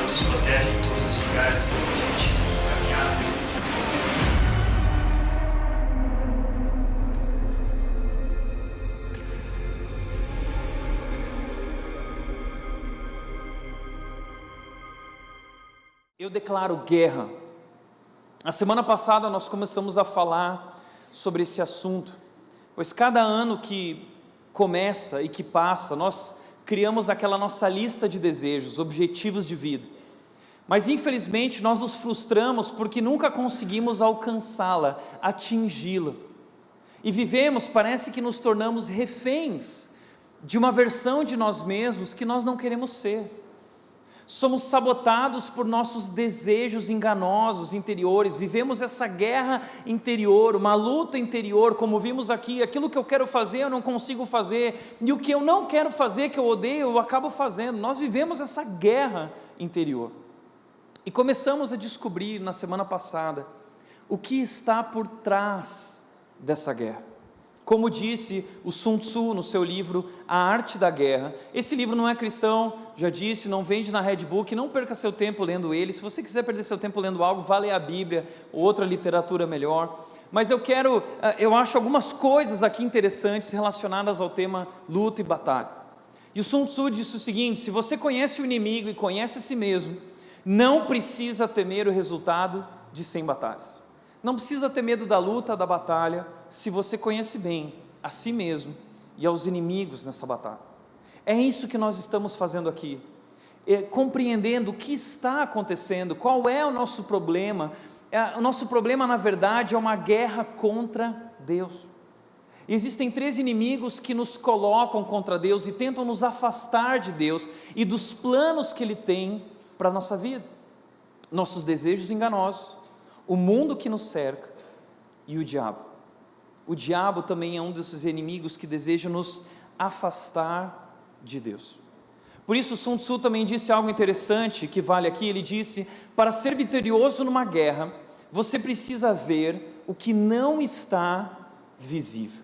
Nos protege em todos os lugares que a gente caminhar. Eu declaro guerra. A semana passada nós começamos a falar sobre esse assunto, pois cada ano que começa e que passa, nós criamos aquela nossa lista de desejos, objetivos de vida. Mas infelizmente nós nos frustramos porque nunca conseguimos alcançá-la, atingi-la. E vivemos, parece que nos tornamos reféns de uma versão de nós mesmos que nós não queremos ser. Somos sabotados por nossos desejos enganosos interiores, vivemos essa guerra interior, uma luta interior, como vimos aqui, aquilo que eu quero fazer eu não consigo fazer, e o que eu não quero fazer, que eu odeio, eu acabo fazendo. Nós vivemos essa guerra interior. E começamos a descobrir na semana passada o que está por trás dessa guerra. Como disse o Sun Tzu no seu livro A Arte da Guerra, esse livro não é cristão, já disse, não vende na Redbook, não perca seu tempo lendo ele. Se você quiser perder seu tempo lendo algo, vá ler a Bíblia, outra literatura melhor. Mas eu acho algumas coisas aqui interessantes relacionadas ao tema luta e batalha. E o Sun Tzu disse o seguinte: se você conhece o inimigo e conhece a si mesmo, não precisa temer o resultado de 100 batalhas. Não precisa ter medo da luta, da batalha, se você conhece bem a si mesmo e aos inimigos nessa batalha. É isso que nós estamos fazendo aqui, compreendendo o que está acontecendo, qual é o nosso problema. O nosso problema, na verdade, é uma guerra contra Deus. Existem 3 inimigos que nos colocam contra Deus e tentam nos afastar de Deus e dos planos que Ele tem para a nossa vida: nossos desejos enganosos, o mundo que nos cerca e o diabo. O diabo também é um desses inimigos que deseja nos afastar de Deus. Por isso Sun Tzu também disse algo interessante que vale aqui. Ele disse: para ser vitorioso numa guerra, você precisa ver o que não está visível.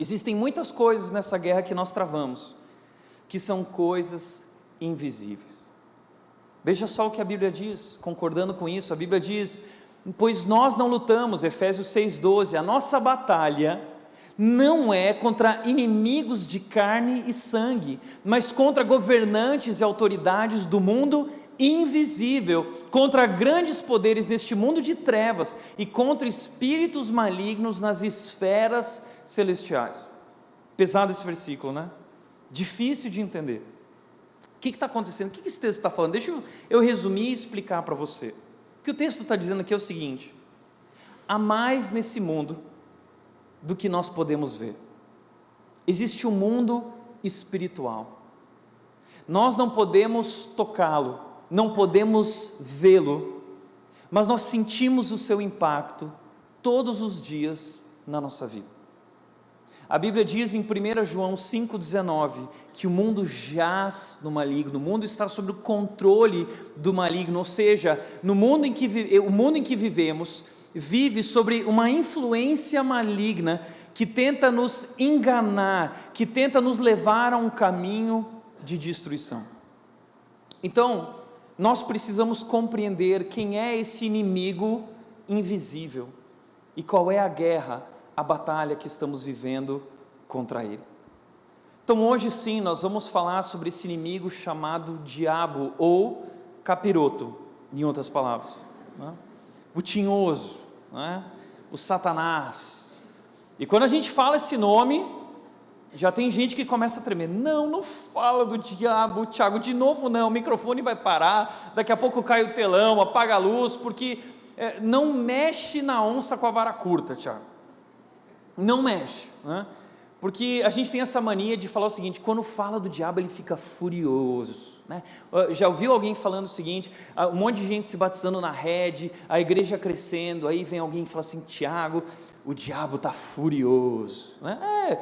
Existem muitas coisas nessa guerra que nós travamos, que são coisas invisíveis. Veja só o que a Bíblia diz, concordando com isso, a Bíblia diz: pois nós não lutamos, Efésios 6,12, a nossa batalha não é contra inimigos de carne e sangue, mas contra governantes e autoridades do mundo invisível, contra grandes poderes deste mundo de trevas e contra espíritos malignos nas esferas celestiais. Pesado esse versículo, né? Difícil de entender. O que está acontecendo? O que esse texto está falando? Deixa eu resumir e explicar para você. O que o texto está dizendo aqui é o seguinte: há mais nesse mundo do que nós podemos ver. Existe um mundo espiritual. Nós não podemos tocá-lo, não podemos vê-lo, mas nós sentimos o seu impacto todos os dias na nossa vida. A Bíblia diz em 1 João 5,19 que o mundo jaz no maligno, o mundo está sob o controle do maligno, ou seja, o mundo em que vivemos vive sobre uma influência maligna que tenta nos enganar, que tenta nos levar a um caminho de destruição. Então, nós precisamos compreender quem é esse inimigo invisível e qual é a guerra, a batalha que estamos vivendo contra ele. Então hoje sim nós vamos falar sobre esse inimigo chamado diabo ou capiroto, em outras palavras, né? O tinhoso, né? O Satanás. E quando a gente fala esse nome, já tem gente que começa a tremer. Não fala do diabo, Tiago, de novo não, o microfone vai parar, daqui a pouco cai o telão, apaga a luz, porque não mexe na onça com a vara curta, Tiago. não mexe, né? Porque a gente tem essa mania de falar o seguinte: quando fala do diabo ele fica furioso, né? Já ouviu alguém falando o seguinte, um monte de gente se batizando na rede, a igreja crescendo, aí vem alguém e fala assim: Tiago, o diabo está furioso, né?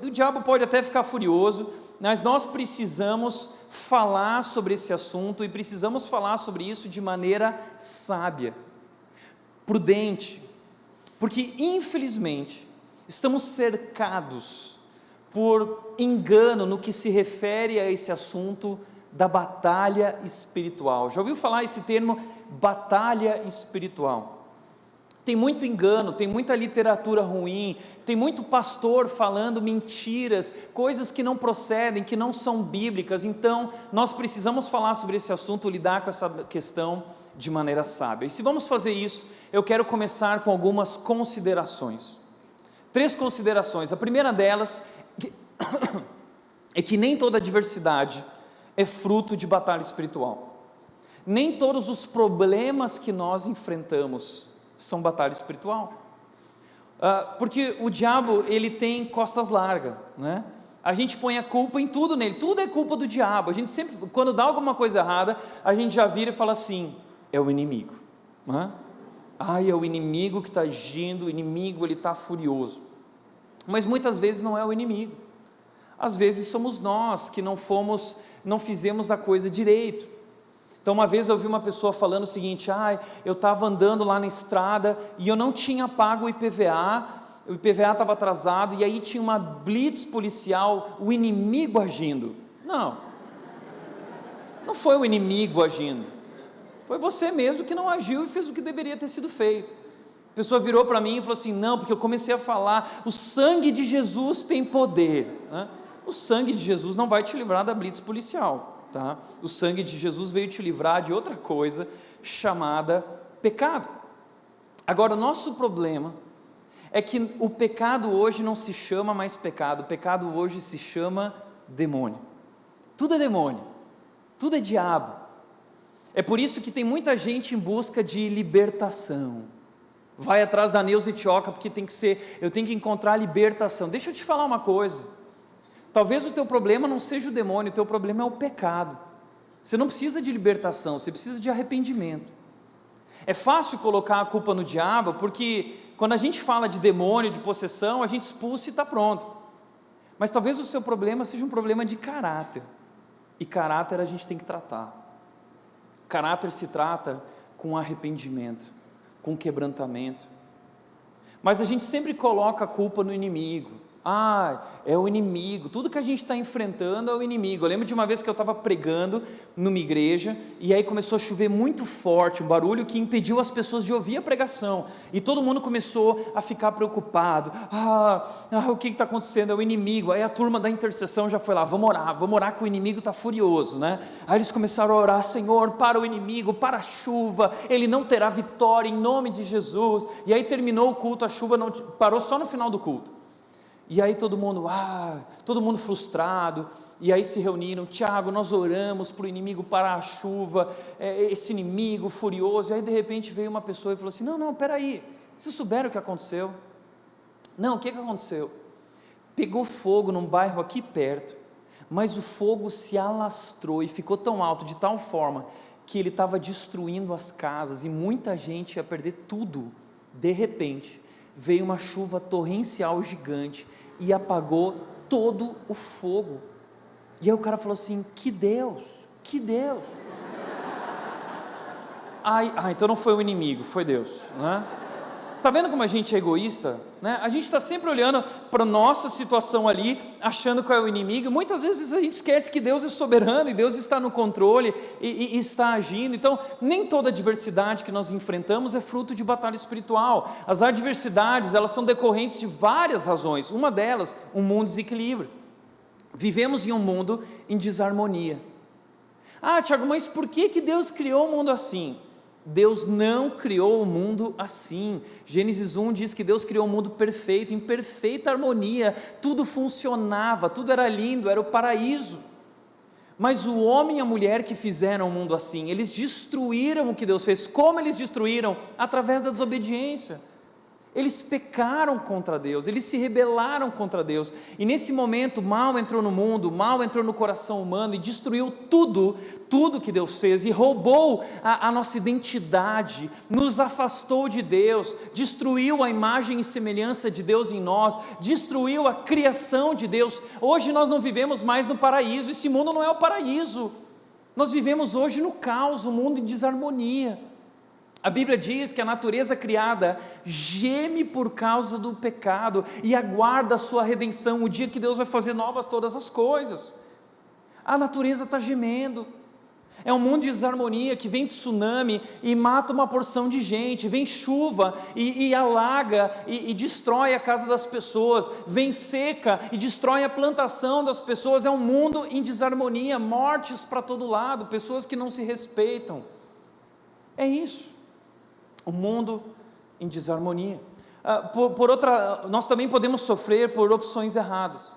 O diabo pode até ficar furioso, mas nós precisamos falar sobre esse assunto e precisamos falar sobre isso de maneira sábia, prudente, porque infelizmente estamos cercados por engano no que se refere a esse assunto da batalha espiritual. Já ouviu falar esse termo, batalha espiritual? Tem muito engano, tem muita literatura ruim, tem muito pastor falando mentiras, coisas que não procedem, que não são bíblicas. Então nós precisamos falar sobre esse assunto, lidar com essa questão de maneira sábia. E se vamos fazer isso, eu quero começar com algumas considerações. 3 considerações. A primeira delas é que nem toda adversidade é fruto de batalha espiritual. Nem todos os problemas que nós enfrentamos são batalha espiritual. Porque o diabo, ele tem costas largas, né? A gente põe a culpa em tudo nele, tudo é culpa do diabo. A gente sempre, quando dá alguma coisa errada, a gente já vira e fala assim: é o inimigo, né? É o inimigo que está agindo, o inimigo ele está furioso. Mas muitas vezes não é o inimigo, às vezes somos nós que não fizemos a coisa direito. Então uma vez eu ouvi uma pessoa falando o seguinte: eu estava andando lá na estrada e eu não tinha pago o IPVA estava atrasado, e aí tinha uma blitz policial, o inimigo agindo. Não foi o inimigo agindo, foi você mesmo que não agiu e fez o que deveria ter sido feito. A pessoa virou para mim e falou assim: não, porque eu comecei a falar, o sangue de Jesus tem poder, né? O sangue de Jesus não vai te livrar da blitz policial, tá? O sangue de Jesus veio te livrar de outra coisa chamada pecado. Agora, o nosso problema é que o pecado hoje não se chama mais pecado, o pecado hoje se chama demônio. Tudo é demônio, tudo é diabo. É por isso que tem muita gente em busca de libertação. Vai atrás da Neuza Etioca, porque eu tenho que encontrar a libertação. Deixa eu te falar uma coisa: talvez o teu problema não seja o demônio, o teu problema é o pecado. Você não precisa de libertação, você precisa de arrependimento. É fácil colocar a culpa no diabo, porque quando a gente fala de demônio, de possessão, a gente expulsa e está pronto. Mas talvez o seu problema seja um problema de caráter, e caráter a gente tem que tratar. Caráter se trata com arrependimento, com quebrantamento. Mas a gente sempre coloca a culpa no inimigo. É o inimigo, tudo que a gente está enfrentando é o inimigo. Eu lembro de uma vez que eu estava pregando numa igreja, e aí começou a chover muito forte, um barulho que impediu as pessoas de ouvir a pregação, e todo mundo começou a ficar preocupado. O que está acontecendo? É o inimigo. Aí a turma da intercessão já foi lá: vamos orar que o inimigo está furioso, né? Aí eles começaram a orar: Senhor, para o inimigo, para a chuva, ele não terá vitória em nome de Jesus. E aí terminou o culto, a chuva não parou, só no final do culto. E aí todo mundo frustrado, e aí se reuniram: Tiago, nós oramos para o inimigo parar a chuva, esse inimigo furioso. E aí de repente veio uma pessoa e falou assim: não, peraí, vocês souberam o que aconteceu? Não, o que aconteceu? Pegou fogo num bairro aqui perto, mas o fogo se alastrou e ficou tão alto, de tal forma, que ele estava destruindo as casas, e muita gente ia perder tudo. De repente veio uma chuva torrencial gigante e apagou todo o fogo. E aí o cara falou assim: que Deus. Então não foi o inimigo, foi Deus, né? Você está vendo como a gente é egoísta, né? A gente está sempre olhando para a nossa situação ali, achando que é o inimigo. Muitas vezes a gente esquece que Deus é soberano e Deus está no controle e está agindo. Então nem toda adversidade que nós enfrentamos é fruto de batalha espiritual. As adversidades, elas são decorrentes de várias razões. Uma delas, um mundo em desequilíbrio. Vivemos em um mundo em desarmonia. Tiago, mas por que Deus criou o mundo assim? Deus não criou o mundo assim. Gênesis 1 diz que Deus criou o mundo perfeito, em perfeita harmonia, tudo funcionava, tudo era lindo, era o paraíso. Mas o homem e a mulher que fizeram o mundo assim, eles destruíram o que Deus fez. Como eles destruíram? Através da desobediência. Eles pecaram contra Deus, eles se rebelaram contra Deus, e nesse momento o mal entrou no mundo, o mal entrou no coração humano e destruiu tudo que Deus fez, e roubou a nossa identidade, nos afastou de Deus, destruiu a imagem e semelhança de Deus em nós, destruiu a criação de Deus. Hoje nós não vivemos mais no paraíso, esse mundo não é o paraíso, nós vivemos hoje no caos, um mundo em desarmonia. A Bíblia diz que a natureza criada geme por causa do pecado e aguarda a sua redenção, o dia que Deus vai fazer novas todas as coisas. A natureza está gemendo, é um mundo de desarmonia, que vem tsunami e mata uma porção de gente, vem chuva e alaga e destrói a casa das pessoas, vem seca e destrói a plantação das pessoas. É um mundo em desarmonia, mortes para todo lado, pessoas que não se respeitam. É isso. O mundo em desarmonia. Nós também podemos sofrer por opções erradas,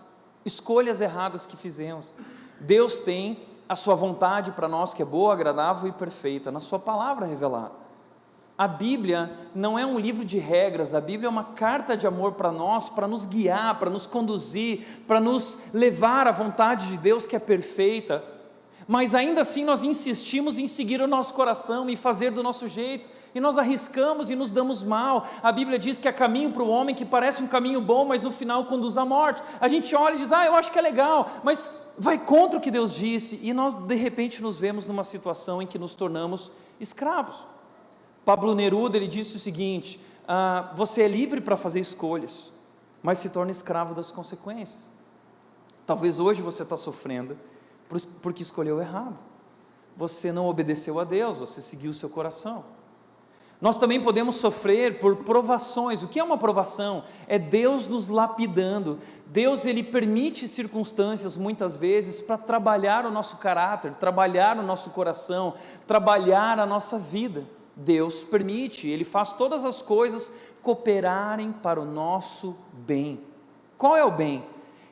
escolhas erradas que fizemos. Deus tem a sua vontade para nós, que é boa, agradável e perfeita, na sua palavra revelada. A Bíblia não é um livro de regras, a Bíblia é uma carta de amor para nós, para nos guiar, para nos conduzir, para nos levar à vontade de Deus, que é perfeita. Mas ainda assim nós insistimos em seguir o nosso coração e fazer do nosso jeito, e nós arriscamos e nos damos mal. A Bíblia diz que há caminho para o homem que parece um caminho bom, mas no final conduz à morte. A gente olha e diz, eu acho que é legal, mas vai contra o que Deus disse, e nós de repente nos vemos numa situação em que nos tornamos escravos. Pablo Neruda, ele disse o seguinte, você é livre para fazer escolhas, mas se torna escravo das consequências. Talvez hoje você está sofrendo, porque escolheu errado, você não obedeceu a Deus, você seguiu o seu coração. Nós também podemos sofrer por provações. O que é uma provação? É Deus nos lapidando. Deus, Ele permite circunstâncias muitas vezes para trabalhar o nosso caráter, trabalhar o nosso coração, trabalhar a nossa vida. Deus permite, Ele faz todas as coisas cooperarem para o nosso bem. Qual é o bem?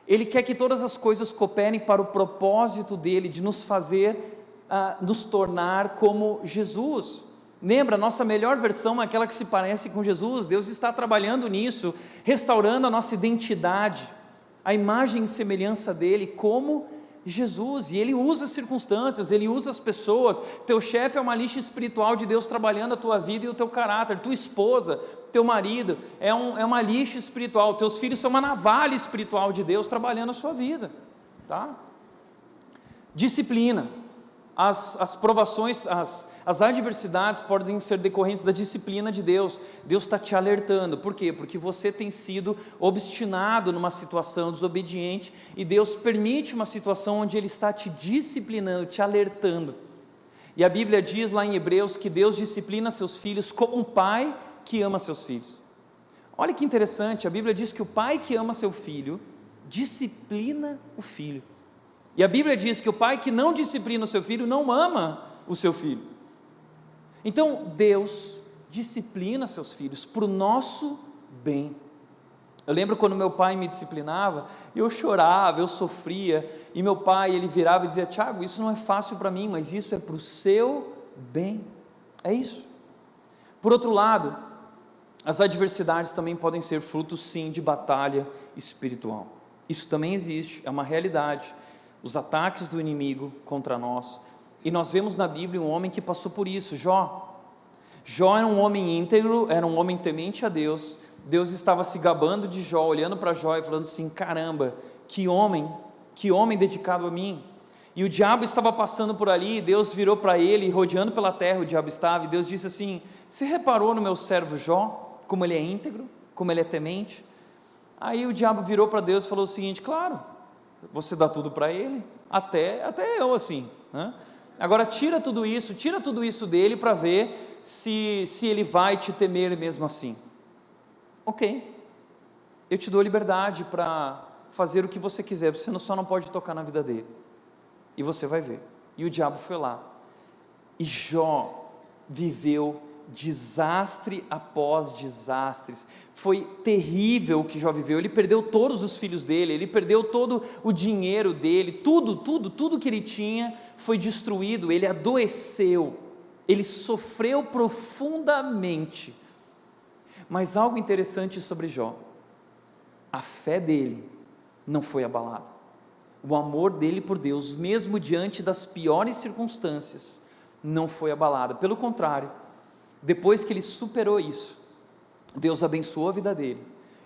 Ele quer que todas as coisas cooperem para o propósito dEle, de nos fazer, nos tornar como Jesus. Lembra, a nossa melhor versão é aquela que se parece com Jesus. Deus está trabalhando nisso, restaurando a nossa identidade, a imagem e semelhança dEle como Jesus, e Ele usa as circunstâncias, Ele usa as pessoas. Teu chefe é uma lixa espiritual de Deus trabalhando a tua vida e o teu caráter. Tua esposa, teu marido é uma lixa espiritual. Teus filhos são uma navalha espiritual de Deus trabalhando a sua vida, tá? Disciplina. As provações, as adversidades podem ser decorrentes da disciplina de Deus. Deus está te alertando. Por quê? Porque você tem sido obstinado numa situação desobediente, e Deus permite uma situação onde Ele está te disciplinando, te alertando. E a Bíblia diz lá em Hebreus que Deus disciplina seus filhos como um pai que ama seus filhos. Olha que interessante, a Bíblia diz que o pai que ama seu filho disciplina o filho. E a Bíblia diz que o pai que não disciplina o seu filho não ama o seu filho. Então Deus disciplina seus filhos para o nosso bem. Eu lembro quando meu pai me disciplinava, eu chorava, eu sofria, e meu pai, ele virava e dizia, Tiago, isso não é fácil para mim, mas isso é para o seu bem. É isso. Por outro lado, as adversidades também podem ser frutos, sim, de batalha espiritual. Isso também existe, é uma realidade. Os ataques do inimigo contra nós, e nós vemos na Bíblia um homem que passou por isso, Jó. Jó era um homem íntegro, era um homem temente a Deus. Deus estava se gabando de Jó, olhando para Jó e falando assim, caramba, que homem dedicado a mim. E o diabo estava passando por ali, e Deus virou para ele, rodeando pela terra o diabo estava, e Deus disse assim, você reparou no meu servo Jó, como ele é íntegro, como ele é temente? Aí o diabo virou para Deus e falou o seguinte, claro, você dá tudo para ele, até eu assim, né? Agora tira tudo isso dele para ver se ele vai te temer mesmo assim. Ok, eu te dou liberdade para fazer o que você quiser, você só não pode tocar na vida dele, e você vai ver. E o diabo foi lá, e Jó viveu desastre após desastres. Foi terrível o que Jó viveu. Ele perdeu todos os filhos dele, ele perdeu todo o dinheiro dele, tudo que ele tinha foi destruído. Ele adoeceu, ele sofreu profundamente. Mas algo interessante sobre Jó, a fé dele não foi abalada, o amor dele por Deus, mesmo diante das piores circunstâncias, não foi abalada. Pelo contrário, depois que ele superou isso, Deus abençoou a vida dele,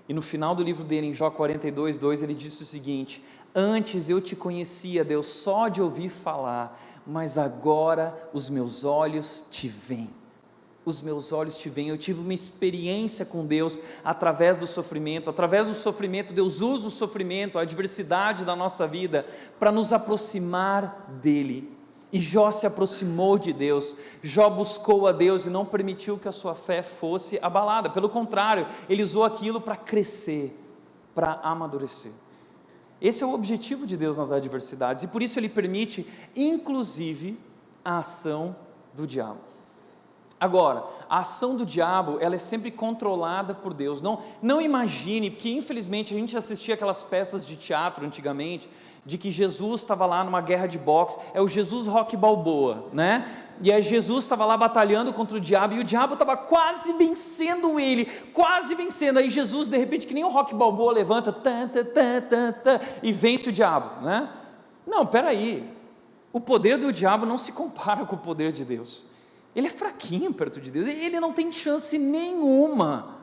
e no final do livro dele, em Jó 42:2, ele disse o seguinte: antes eu te conhecia, Deus, só de ouvir falar, mas agora os meus olhos te veem. Os meus olhos te veem. Eu tive uma experiência com Deus através do sofrimento. Através do sofrimento, Deus usa o sofrimento, a adversidade da nossa vida, para nos aproximar dEle. E Jó se aproximou de Deus. Jó buscou a Deus e não permitiu que a sua fé fosse abalada. Pelo contrário, ele usou aquilo para crescer, para amadurecer. Esse é o objetivo de Deus nas adversidades, e por isso Ele permite, inclusive, a ação do diabo. Agora, a ação do diabo, ela é sempre controlada por Deus. Não imagine, porque infelizmente a gente assistia aquelas peças de teatro antigamente, de que Jesus estava lá numa guerra de boxe, é o Jesus Rock Balboa, né? E aí Jesus estava lá batalhando contra o diabo, e o diabo estava quase vencendo ele, quase vencendo. Aí Jesus, de repente, que nem o Rock Balboa, levanta, e vence o diabo, né? Não, peraí, o poder do diabo não se compara com o poder de Deus. Ele é fraquinho perto de Deus, ele não tem chance nenhuma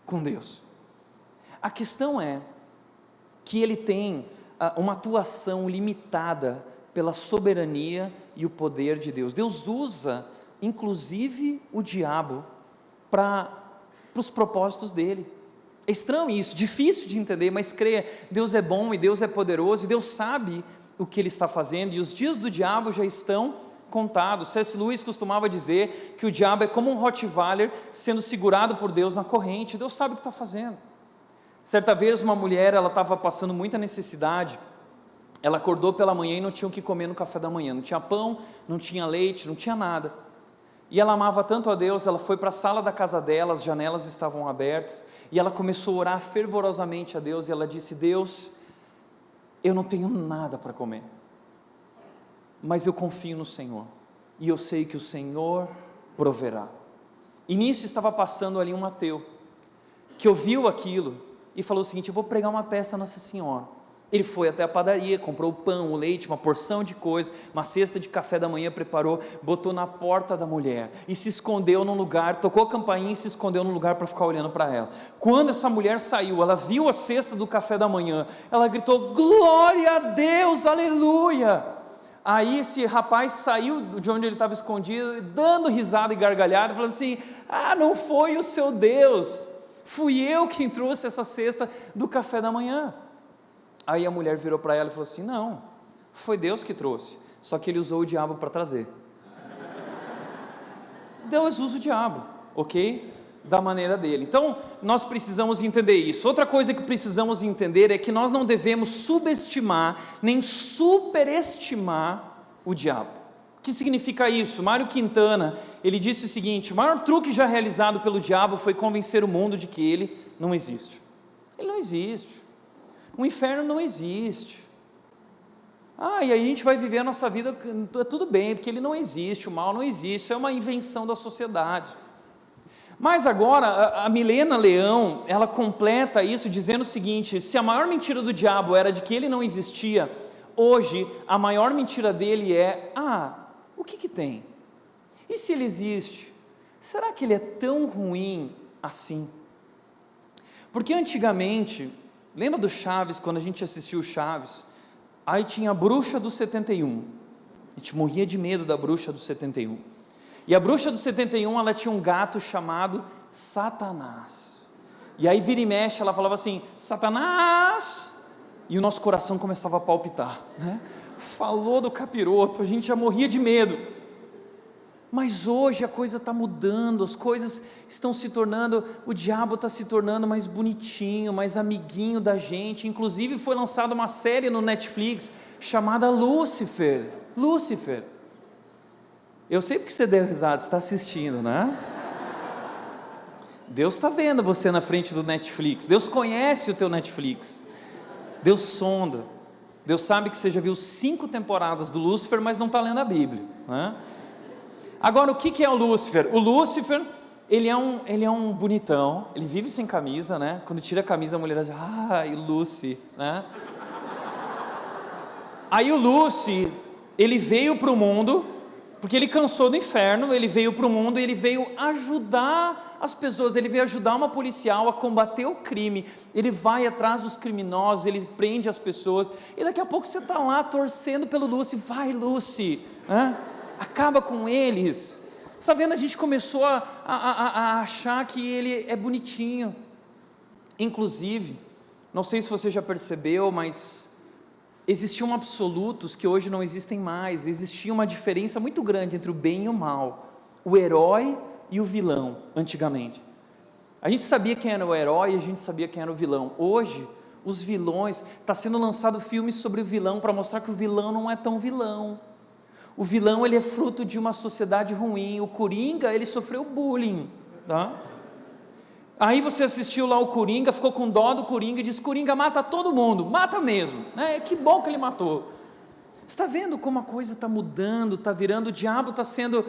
com Deus. A questão é que ele tem uma atuação limitada pela soberania e o poder de Deus. Deus usa, inclusive, o diabo para os propósitos dele. É estranho isso, difícil de entender, mas creia, Deus é bom e Deus é poderoso, e Deus sabe o que Ele está fazendo, e os dias do diabo já estão contados. C.S. Lewis costumava dizer que o diabo é como um Rottweiler sendo segurado por Deus na corrente. Deus sabe o que está fazendo. Certa vez uma mulher, ela estava passando muita necessidade, ela acordou pela manhã e não tinha o que comer no café da manhã, não tinha pão, não tinha leite, não tinha nada, e ela amava tanto a Deus, ela foi para a sala da casa dela, as janelas estavam abertas, e ela começou a orar fervorosamente a Deus, e ela disse: Deus, eu não tenho nada para comer, mas eu confio no Senhor, e eu sei que o Senhor proverá. E nisso estava passando ali um ateu, que ouviu aquilo, e falou o seguinte: eu vou pregar uma peça a Nossa Senhora. Ele foi até a padaria, comprou o pão, o leite, uma porção de coisas, uma cesta de café da manhã, preparou, botou na porta da mulher, e se escondeu num lugar, tocou a campainha e se escondeu num lugar para ficar olhando para ela. Quando essa mulher saiu, ela viu a cesta do café da manhã, ela gritou: glória a Deus, aleluia! Aí esse rapaz saiu de onde ele estava escondido, dando risada e gargalhada, falando assim: ah, não foi o seu Deus, fui eu quem trouxe essa cesta do café da manhã. Aí a mulher virou para ela e falou assim: não, foi Deus que trouxe, só que ele usou o diabo para trazer. Deus usa o diabo, ok? Da maneira dele. Então nós precisamos entender isso. Outra coisa que precisamos entender é que nós não devemos subestimar nem superestimar o diabo. O que significa isso? Mário Quintana, ele disse o seguinte: o maior truque já realizado pelo diabo foi convencer o mundo de que ele não existe. Ele não existe. O inferno não existe. E aí a gente vai viver a nossa vida, tudo bem, porque ele não existe, o mal não existe, isso é uma invenção da sociedade. Mas agora, a Milena Leão, ela completa isso dizendo o seguinte: se a maior mentira do diabo era de que ele não existia, hoje a maior mentira dele é: o que tem? E se ele existe, será que ele é tão ruim assim? Porque antigamente, lembra do Chaves, quando a gente assistiu o Chaves? Aí tinha a bruxa do 71, a gente morria de medo da bruxa do 71, e a bruxa do 71, ela tinha um gato chamado Satanás, e aí vira e mexe, ela falava assim: Satanás, e o nosso coração começava a palpitar, né? Falou do capiroto, a gente já morria de medo. Mas hoje a coisa está mudando, as coisas estão se tornando, o diabo está se tornando mais bonitinho, mais amiguinho da gente. Inclusive foi lançada uma série no Netflix chamada Lúcifer. Lúcifer. Eu sei porque você deu risada, você está assistindo, né? Deus está vendo você na frente do Netflix, Deus conhece o teu Netflix, Deus sonda, Deus sabe que você já viu 5 temporadas do Lúcifer, mas não está lendo a Bíblia, né? Agora, o que é o Lúcifer? O Lúcifer, ele é um bonitão, ele vive sem camisa, né? Quando tira a camisa a mulher diz, ai, Lucy, né? Aí o Lucy, ele veio para o mundo, porque ele cansou do inferno, ele veio para o mundo e ele veio ajudar as pessoas, ele veio ajudar uma policial a combater o crime, ele vai atrás dos criminosos, ele prende as pessoas, e daqui a pouco você está lá torcendo pelo Lucy, vai Lucy, né? Acaba com eles. Está vendo, a gente começou a achar que ele é bonitinho. Inclusive, não sei se você já percebeu, mas existiam absolutos que hoje não existem mais. Existia uma diferença muito grande entre o bem e o mal, o herói e o vilão, antigamente. A gente sabia quem era o herói e a gente sabia quem era o vilão. Hoje, os vilões, está sendo lançado filmes sobre o vilão para mostrar que o vilão não é tão vilão. O vilão, ele é fruto de uma sociedade ruim. O Coringa, ele sofreu bullying, tá? Aí você assistiu lá o Coringa, ficou com dó do Coringa e disse, Coringa mata todo mundo, mata mesmo, né? Que bom que ele matou. Está vendo como a coisa está mudando, está virando, o diabo está sendo,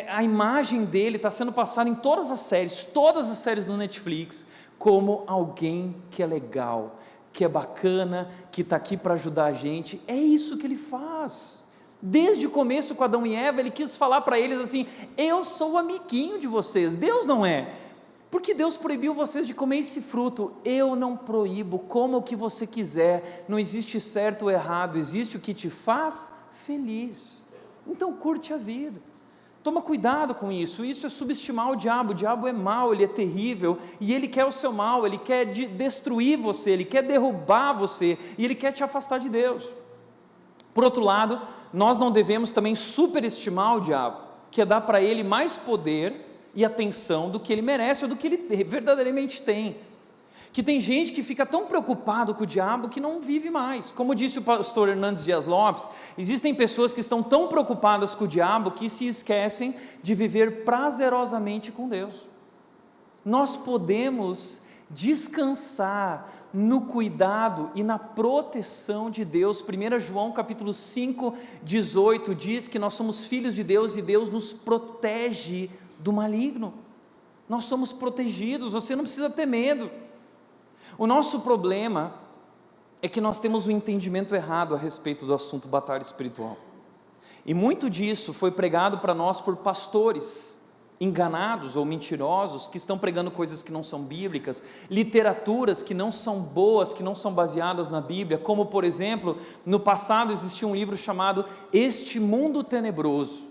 a imagem dele está sendo passada em todas as séries do Netflix, como alguém que é legal, que é bacana, que está aqui para ajudar a gente. É isso que ele faz. Desde o começo com Adão e Eva, ele quis falar para eles assim, eu sou o amiguinho de vocês, Deus não é, porque Deus proibiu vocês de comer esse fruto, eu não proíbo, coma o que você quiser, não existe certo ou errado, existe o que te faz feliz, então curte a vida, toma cuidado com isso é subestimar o diabo é mau, ele é terrível, e ele quer o seu mal, ele quer destruir você, ele quer derrubar você, e ele quer te afastar de Deus. Por outro lado, nós não devemos também superestimar o diabo, que é dar para ele mais poder e atenção do que ele merece ou do que ele verdadeiramente tem. Que tem gente que fica tão preocupado com o diabo que não vive mais. Como disse o pastor Hernandes Dias Lopes, existem pessoas que estão tão preocupadas com o diabo que se esquecem de viver prazerosamente com Deus. Nós podemos descansar no cuidado e na proteção de Deus. 1 João capítulo 5, 18 diz que nós somos filhos de Deus e Deus nos protege do maligno. Nós somos protegidos, você não precisa ter medo. O nosso problema é que nós temos um entendimento errado a respeito do assunto batalha espiritual. E muito disso foi pregado para nós por pastores enganados ou mentirosos, que estão pregando coisas que não são bíblicas, literaturas que não são boas, que não são baseadas na Bíblia, como por exemplo, no passado existia um livro chamado Este Mundo Tenebroso,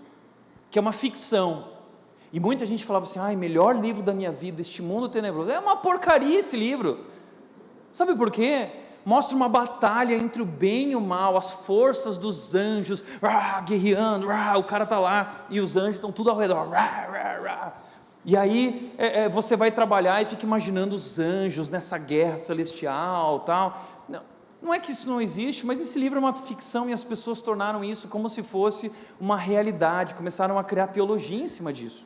que é uma ficção, e muita gente falava assim, melhor livro da minha vida, Este Mundo Tenebroso, é uma porcaria esse livro, sabe por quê? Mostra uma batalha entre o bem e o mal, as forças dos anjos, guerreando, o cara está lá, e os anjos estão tudo ao redor, e aí você vai trabalhar e fica imaginando os anjos nessa guerra celestial, tal. Não é que isso não existe, mas esse livro é uma ficção e as pessoas tornaram isso como se fosse uma realidade, começaram a criar teologia em cima disso.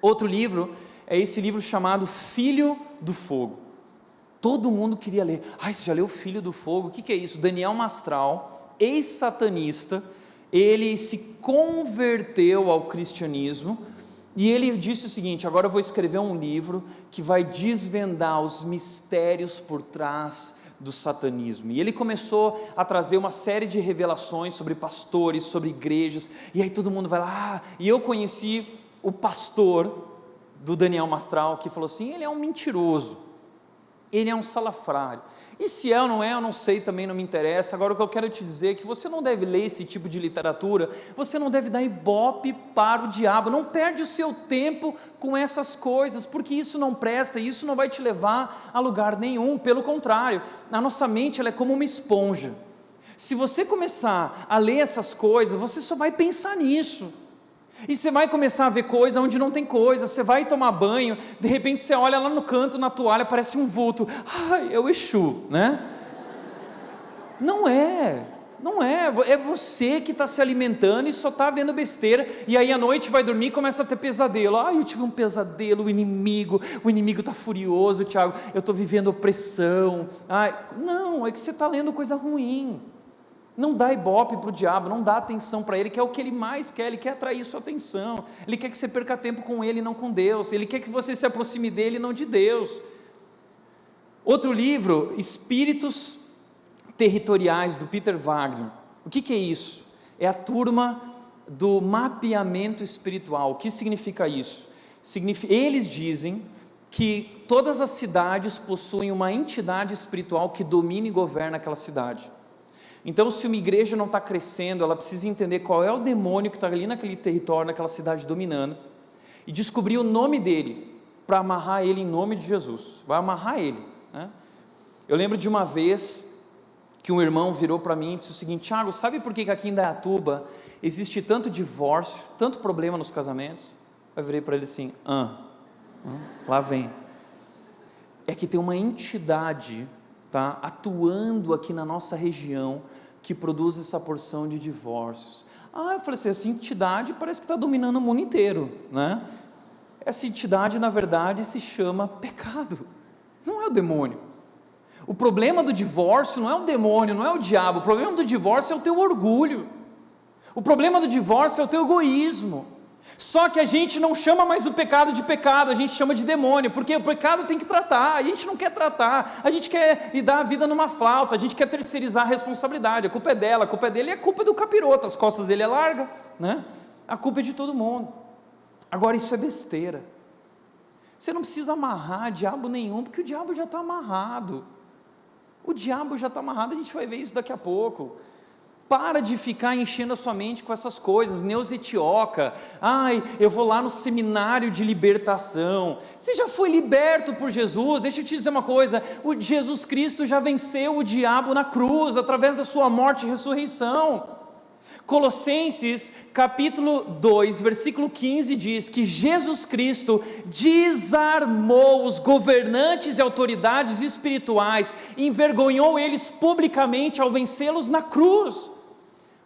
Outro livro é esse livro chamado Filho do Fogo. Todo mundo queria ler. Você já leu Filho do Fogo? O que é isso? Daniel Mastral, ex-satanista, ele se converteu ao cristianismo e ele disse o seguinte, agora eu vou escrever um livro que vai desvendar os mistérios por trás do satanismo. E ele começou a trazer uma série de revelações sobre pastores, sobre igrejas, e aí todo mundo vai lá, e eu conheci o pastor do Daniel Mastral, que falou assim, ele é um mentiroso, ele é um salafrário, e se é ou não é, eu não sei, também não me interessa. Agora o que eu quero te dizer é que você não deve ler esse tipo de literatura, você não deve dar ibope para o diabo, não perde o seu tempo com essas coisas, porque isso não presta, isso não vai te levar a lugar nenhum, pelo contrário, a nossa mente ela é como uma esponja, se você começar a ler essas coisas, você só vai pensar nisso, e você vai começar a ver coisa onde não tem coisa, você vai tomar banho, de repente você olha lá no canto, na toalha, parece um vulto, é o Exu, né? Não é, é você que está se alimentando e só está vendo besteira, e aí à noite vai dormir e começa a ter pesadelo, eu tive um pesadelo, o inimigo está furioso, Tiago, eu estou vivendo opressão, não, é que você está lendo coisa ruim. Não dá ibope para o diabo, não dá atenção para ele, que é o que ele mais quer, ele quer atrair sua atenção, ele quer que você perca tempo com ele, não com Deus, ele quer que você se aproxime dele, não de Deus. Outro livro, Espíritos Territoriais, do Peter Wagner. O que é isso? É a turma do mapeamento espiritual. O que significa isso? Eles dizem que todas as cidades possuem uma entidade espiritual que domina e governa aquela cidade. Então, se uma igreja não está crescendo, ela precisa entender qual é o demônio que está ali naquele território, naquela cidade dominando, e descobrir o nome dele, para amarrar ele em nome de Jesus. Vai amarrar ele, né? Eu lembro de uma vez que um irmão virou para mim e disse o seguinte: Thiago, sabe por que aqui em Indaiatuba existe tanto divórcio, tanto problema nos casamentos? Eu virei para ele assim: lá vem. É que tem uma entidade, tá, atuando aqui na nossa região, que produz essa porção de divórcios. Eu falei assim: essa entidade parece que está dominando o mundo inteiro, né? Essa entidade, na verdade, se chama pecado, não é o demônio. O problema do divórcio não é o demônio, não é o diabo. O problema do divórcio é o teu orgulho. O problema do divórcio é o teu egoísmo. Só que a gente não chama mais o pecado de pecado, a gente chama de demônio, porque o pecado tem que tratar, a gente não quer tratar, a gente quer lhe dar a vida numa flauta, a gente quer terceirizar a responsabilidade, a culpa é dela, a culpa é dele, e a culpa é do capiroto, as costas dele é larga, né? A culpa é de todo mundo. Agora, isso é besteira. Você não precisa amarrar diabo nenhum, porque o diabo já está amarrado. O diabo já está amarrado, a gente vai ver isso daqui a pouco. Para de ficar enchendo a sua mente com essas coisas, Neusetioca, eu vou lá no seminário de libertação. Você já foi liberto por Jesus. Deixa eu te dizer uma coisa: o Jesus Cristo já venceu o diabo na cruz, através da sua morte e ressurreição. Colossenses capítulo 2, versículo 15 diz que Jesus Cristo desarmou os governantes e autoridades espirituais, envergonhou eles publicamente ao vencê-los na cruz.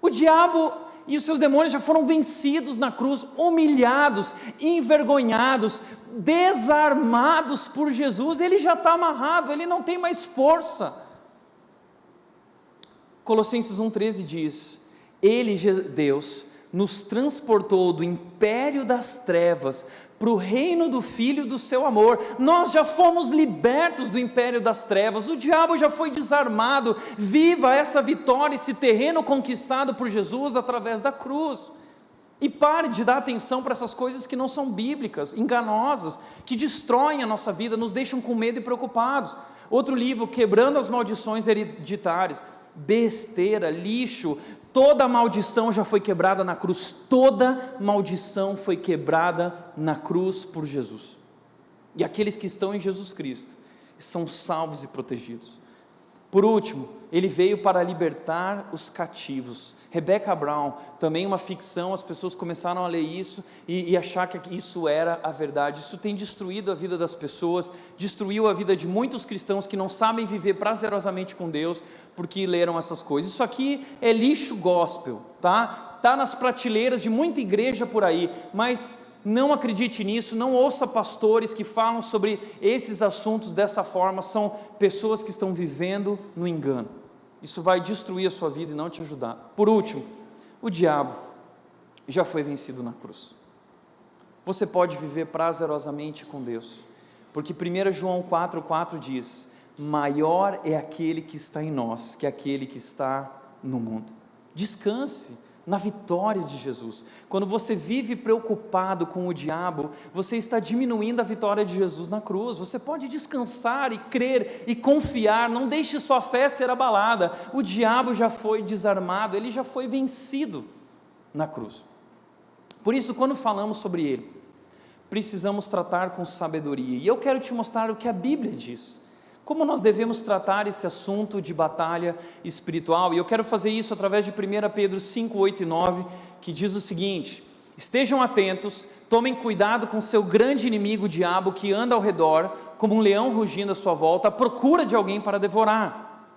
O diabo e os seus demônios já foram vencidos na cruz, humilhados, envergonhados, desarmados por Jesus. Ele já está amarrado, ele não tem mais força. Colossenses 1,13 diz: Ele, Deus, nos transportou do império das trevas para o reino do Filho do seu amor. Nós já fomos libertos do império das trevas, o diabo já foi desarmado. Viva essa vitória, esse terreno conquistado por Jesus através da cruz. E pare de dar atenção para essas coisas que não são bíblicas, enganosas, que destroem a nossa vida, nos deixam com medo e preocupados. Outro livro, Quebrando as Maldições Hereditárias. Besteira, lixo. Toda maldição já foi quebrada na cruz. Toda maldição foi quebrada na cruz por Jesus. E aqueles que estão em Jesus Cristo são salvos e protegidos. Por último, ele veio para libertar os cativos. Rebecca Brown, também uma ficção, as pessoas começaram a ler isso e achar que isso era a verdade. Isso tem destruído a vida das pessoas, destruiu a vida de muitos cristãos que não sabem viver prazerosamente com Deus, porque leram essas coisas. Isso aqui é lixo gospel, tá? Está nas prateleiras de muita igreja por aí, mas não acredite nisso, não ouça pastores que falam sobre esses assuntos dessa forma. São pessoas que estão vivendo no engano. Isso vai destruir a sua vida e não te ajudar. Por último, o diabo já foi vencido na cruz. Você pode viver prazerosamente com Deus, porque 1 João 4,4 diz: maior é aquele que está em nós, que aquele que está no mundo. Descanse na vitória de Jesus. Quando você vive preocupado com o diabo, você está diminuindo a vitória de Jesus na cruz. Você pode descansar e crer e confiar, não deixe sua fé ser abalada. O diabo já foi desarmado, ele já foi vencido na cruz. Por isso, quando falamos sobre ele, precisamos tratar com sabedoria, e eu quero te mostrar o que a Bíblia diz. Como nós devemos tratar esse assunto de batalha espiritual, e eu quero fazer isso através de 1 Pedro 5, 8 e 9, que diz o seguinte: estejam atentos, tomem cuidado com seu grande inimigo o diabo, que anda ao redor, como um leão rugindo à sua volta, à procura de alguém para devorar.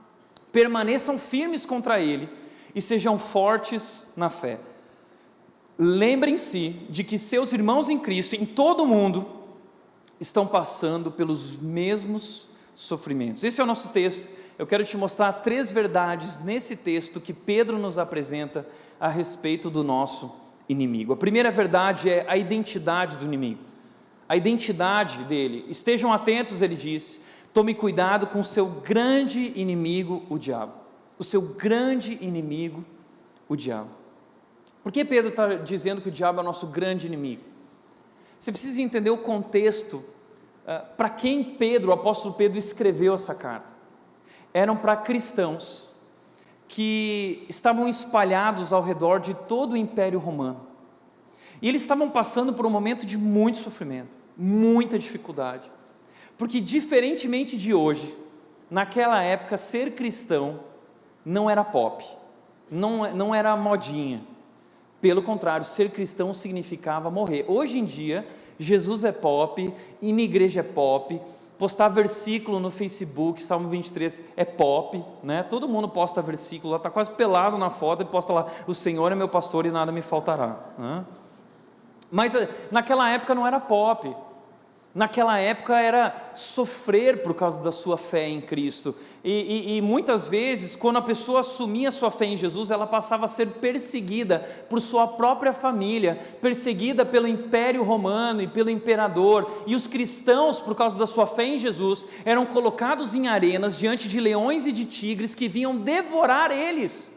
Permaneçam firmes contra ele, e sejam fortes na fé. Lembrem-se de que seus irmãos em Cristo, em todo o mundo, estão passando pelos mesmos sofrimentos. Esse é o nosso texto. Eu quero te mostrar 3 verdades nesse texto que Pedro nos apresenta a respeito do nosso inimigo. A primeira verdade é a identidade do inimigo, a identidade dele. Estejam atentos, ele diz, tome cuidado com o seu grande inimigo, o diabo. O seu grande inimigo, o diabo. Por que Pedro está dizendo que o diabo é o nosso grande inimigo? Você precisa entender o contexto, para quem Pedro, o apóstolo Pedro, escreveu essa carta. Eram para cristãos que estavam espalhados ao redor de todo o Império Romano, e eles estavam passando por um momento de muito sofrimento, muita dificuldade, porque diferentemente de hoje, naquela época ser cristão não era pop, não era modinha, pelo contrário, ser cristão significava morrer. Hoje em dia, Jesus é pop, ir na igreja é pop, postar versículo no Facebook, Salmo 23 é pop, né? Todo mundo posta versículo, lá está quase pelado na foto e posta lá, o Senhor é meu pastor e nada me faltará, né? Mas naquela época não era pop, naquela época era sofrer por causa da sua fé em Cristo, e muitas vezes, quando a pessoa assumia sua fé em Jesus, ela passava a ser perseguida por sua própria família, perseguida pelo Império Romano e pelo imperador, e os cristãos, por causa da sua fé em Jesus, eram colocados em arenas diante de leões e de tigres que vinham devorar eles.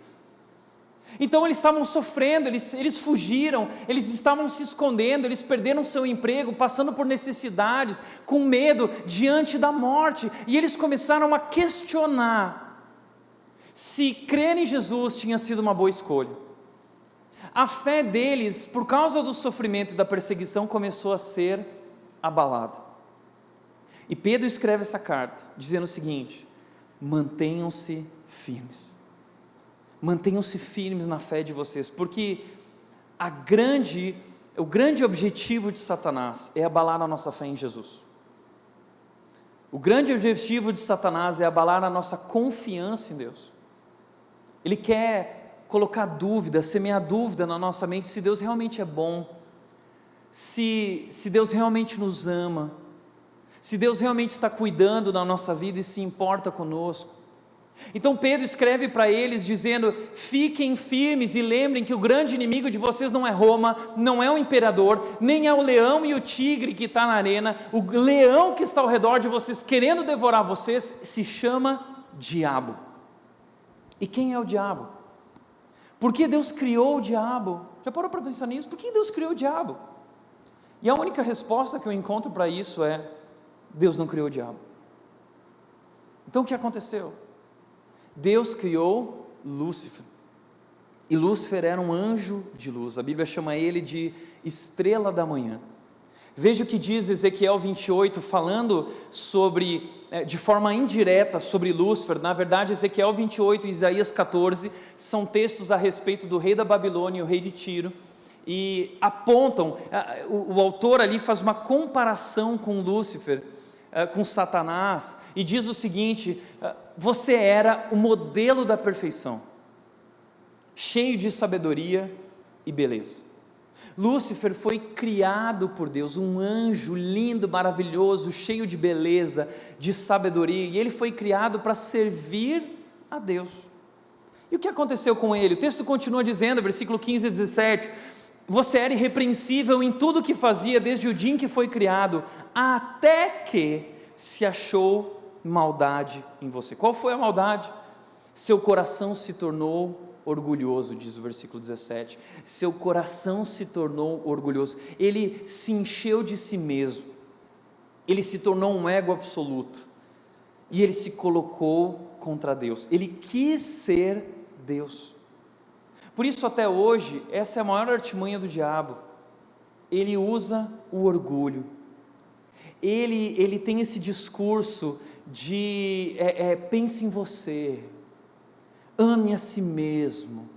Então eles estavam sofrendo, eles fugiram, eles estavam se escondendo, eles perderam seu emprego, passando por necessidades, com medo diante da morte, e eles começaram a questionar se crer em Jesus tinha sido uma boa escolha. A fé deles, por causa do sofrimento e da perseguição, começou a ser abalada. E Pedro escreve essa carta, dizendo o seguinte: mantenham-se firmes. Mantenham-se firmes na fé de vocês, porque o grande objetivo de Satanás é abalar a nossa fé em Jesus. O grande objetivo de Satanás é abalar a nossa confiança em Deus. Ele quer colocar dúvida, semear dúvida na nossa mente, se Deus realmente é bom, se Deus realmente nos ama, se Deus realmente está cuidando da nossa vida e se importa conosco. Então Pedro escreve para eles dizendo: fiquem firmes e lembrem que o grande inimigo de vocês não é Roma, não é o imperador, nem é o leão e o tigre que está na arena. O leão que está ao redor de vocês querendo devorar vocês se chama diabo. E quem é o diabo? Por que Deus criou o diabo? Já parou para pensar nisso? Por que Deus criou o diabo? E a única resposta que eu encontro para isso é: Deus não criou o diabo. Então o que aconteceu? Deus criou Lúcifer, e Lúcifer era um anjo de luz. A Bíblia chama ele de estrela da manhã. Veja o que diz Ezequiel 28, falando sobre, de forma indireta, sobre Lúcifer. Na verdade, Ezequiel 28 e Isaías 14 são textos a respeito do rei da Babilônia e o rei de Tiro, e apontam, o autor ali faz uma comparação com Lúcifer, com Satanás, e diz o seguinte: você era o modelo da perfeição, cheio de sabedoria e beleza. Lúcifer foi criado por Deus, um anjo lindo, maravilhoso, cheio de beleza, de sabedoria, e ele foi criado para servir a Deus. E o que aconteceu com ele? O texto continua dizendo, versículo 15 e 17: você era irrepreensível em tudo o que fazia desde o dia em que foi criado, até que se achou maldade em você. Qual foi a maldade? Seu coração se tornou orgulhoso, diz o versículo 17. Seu coração se tornou orgulhoso. Ele se encheu de si mesmo. Ele se tornou um ego absoluto. E ele se colocou contra Deus. Ele quis ser Deus. Por isso, até hoje, essa é a maior artimanha do diabo. Ele usa o orgulho. Ele tem esse discurso de pense em você, ame a si mesmo.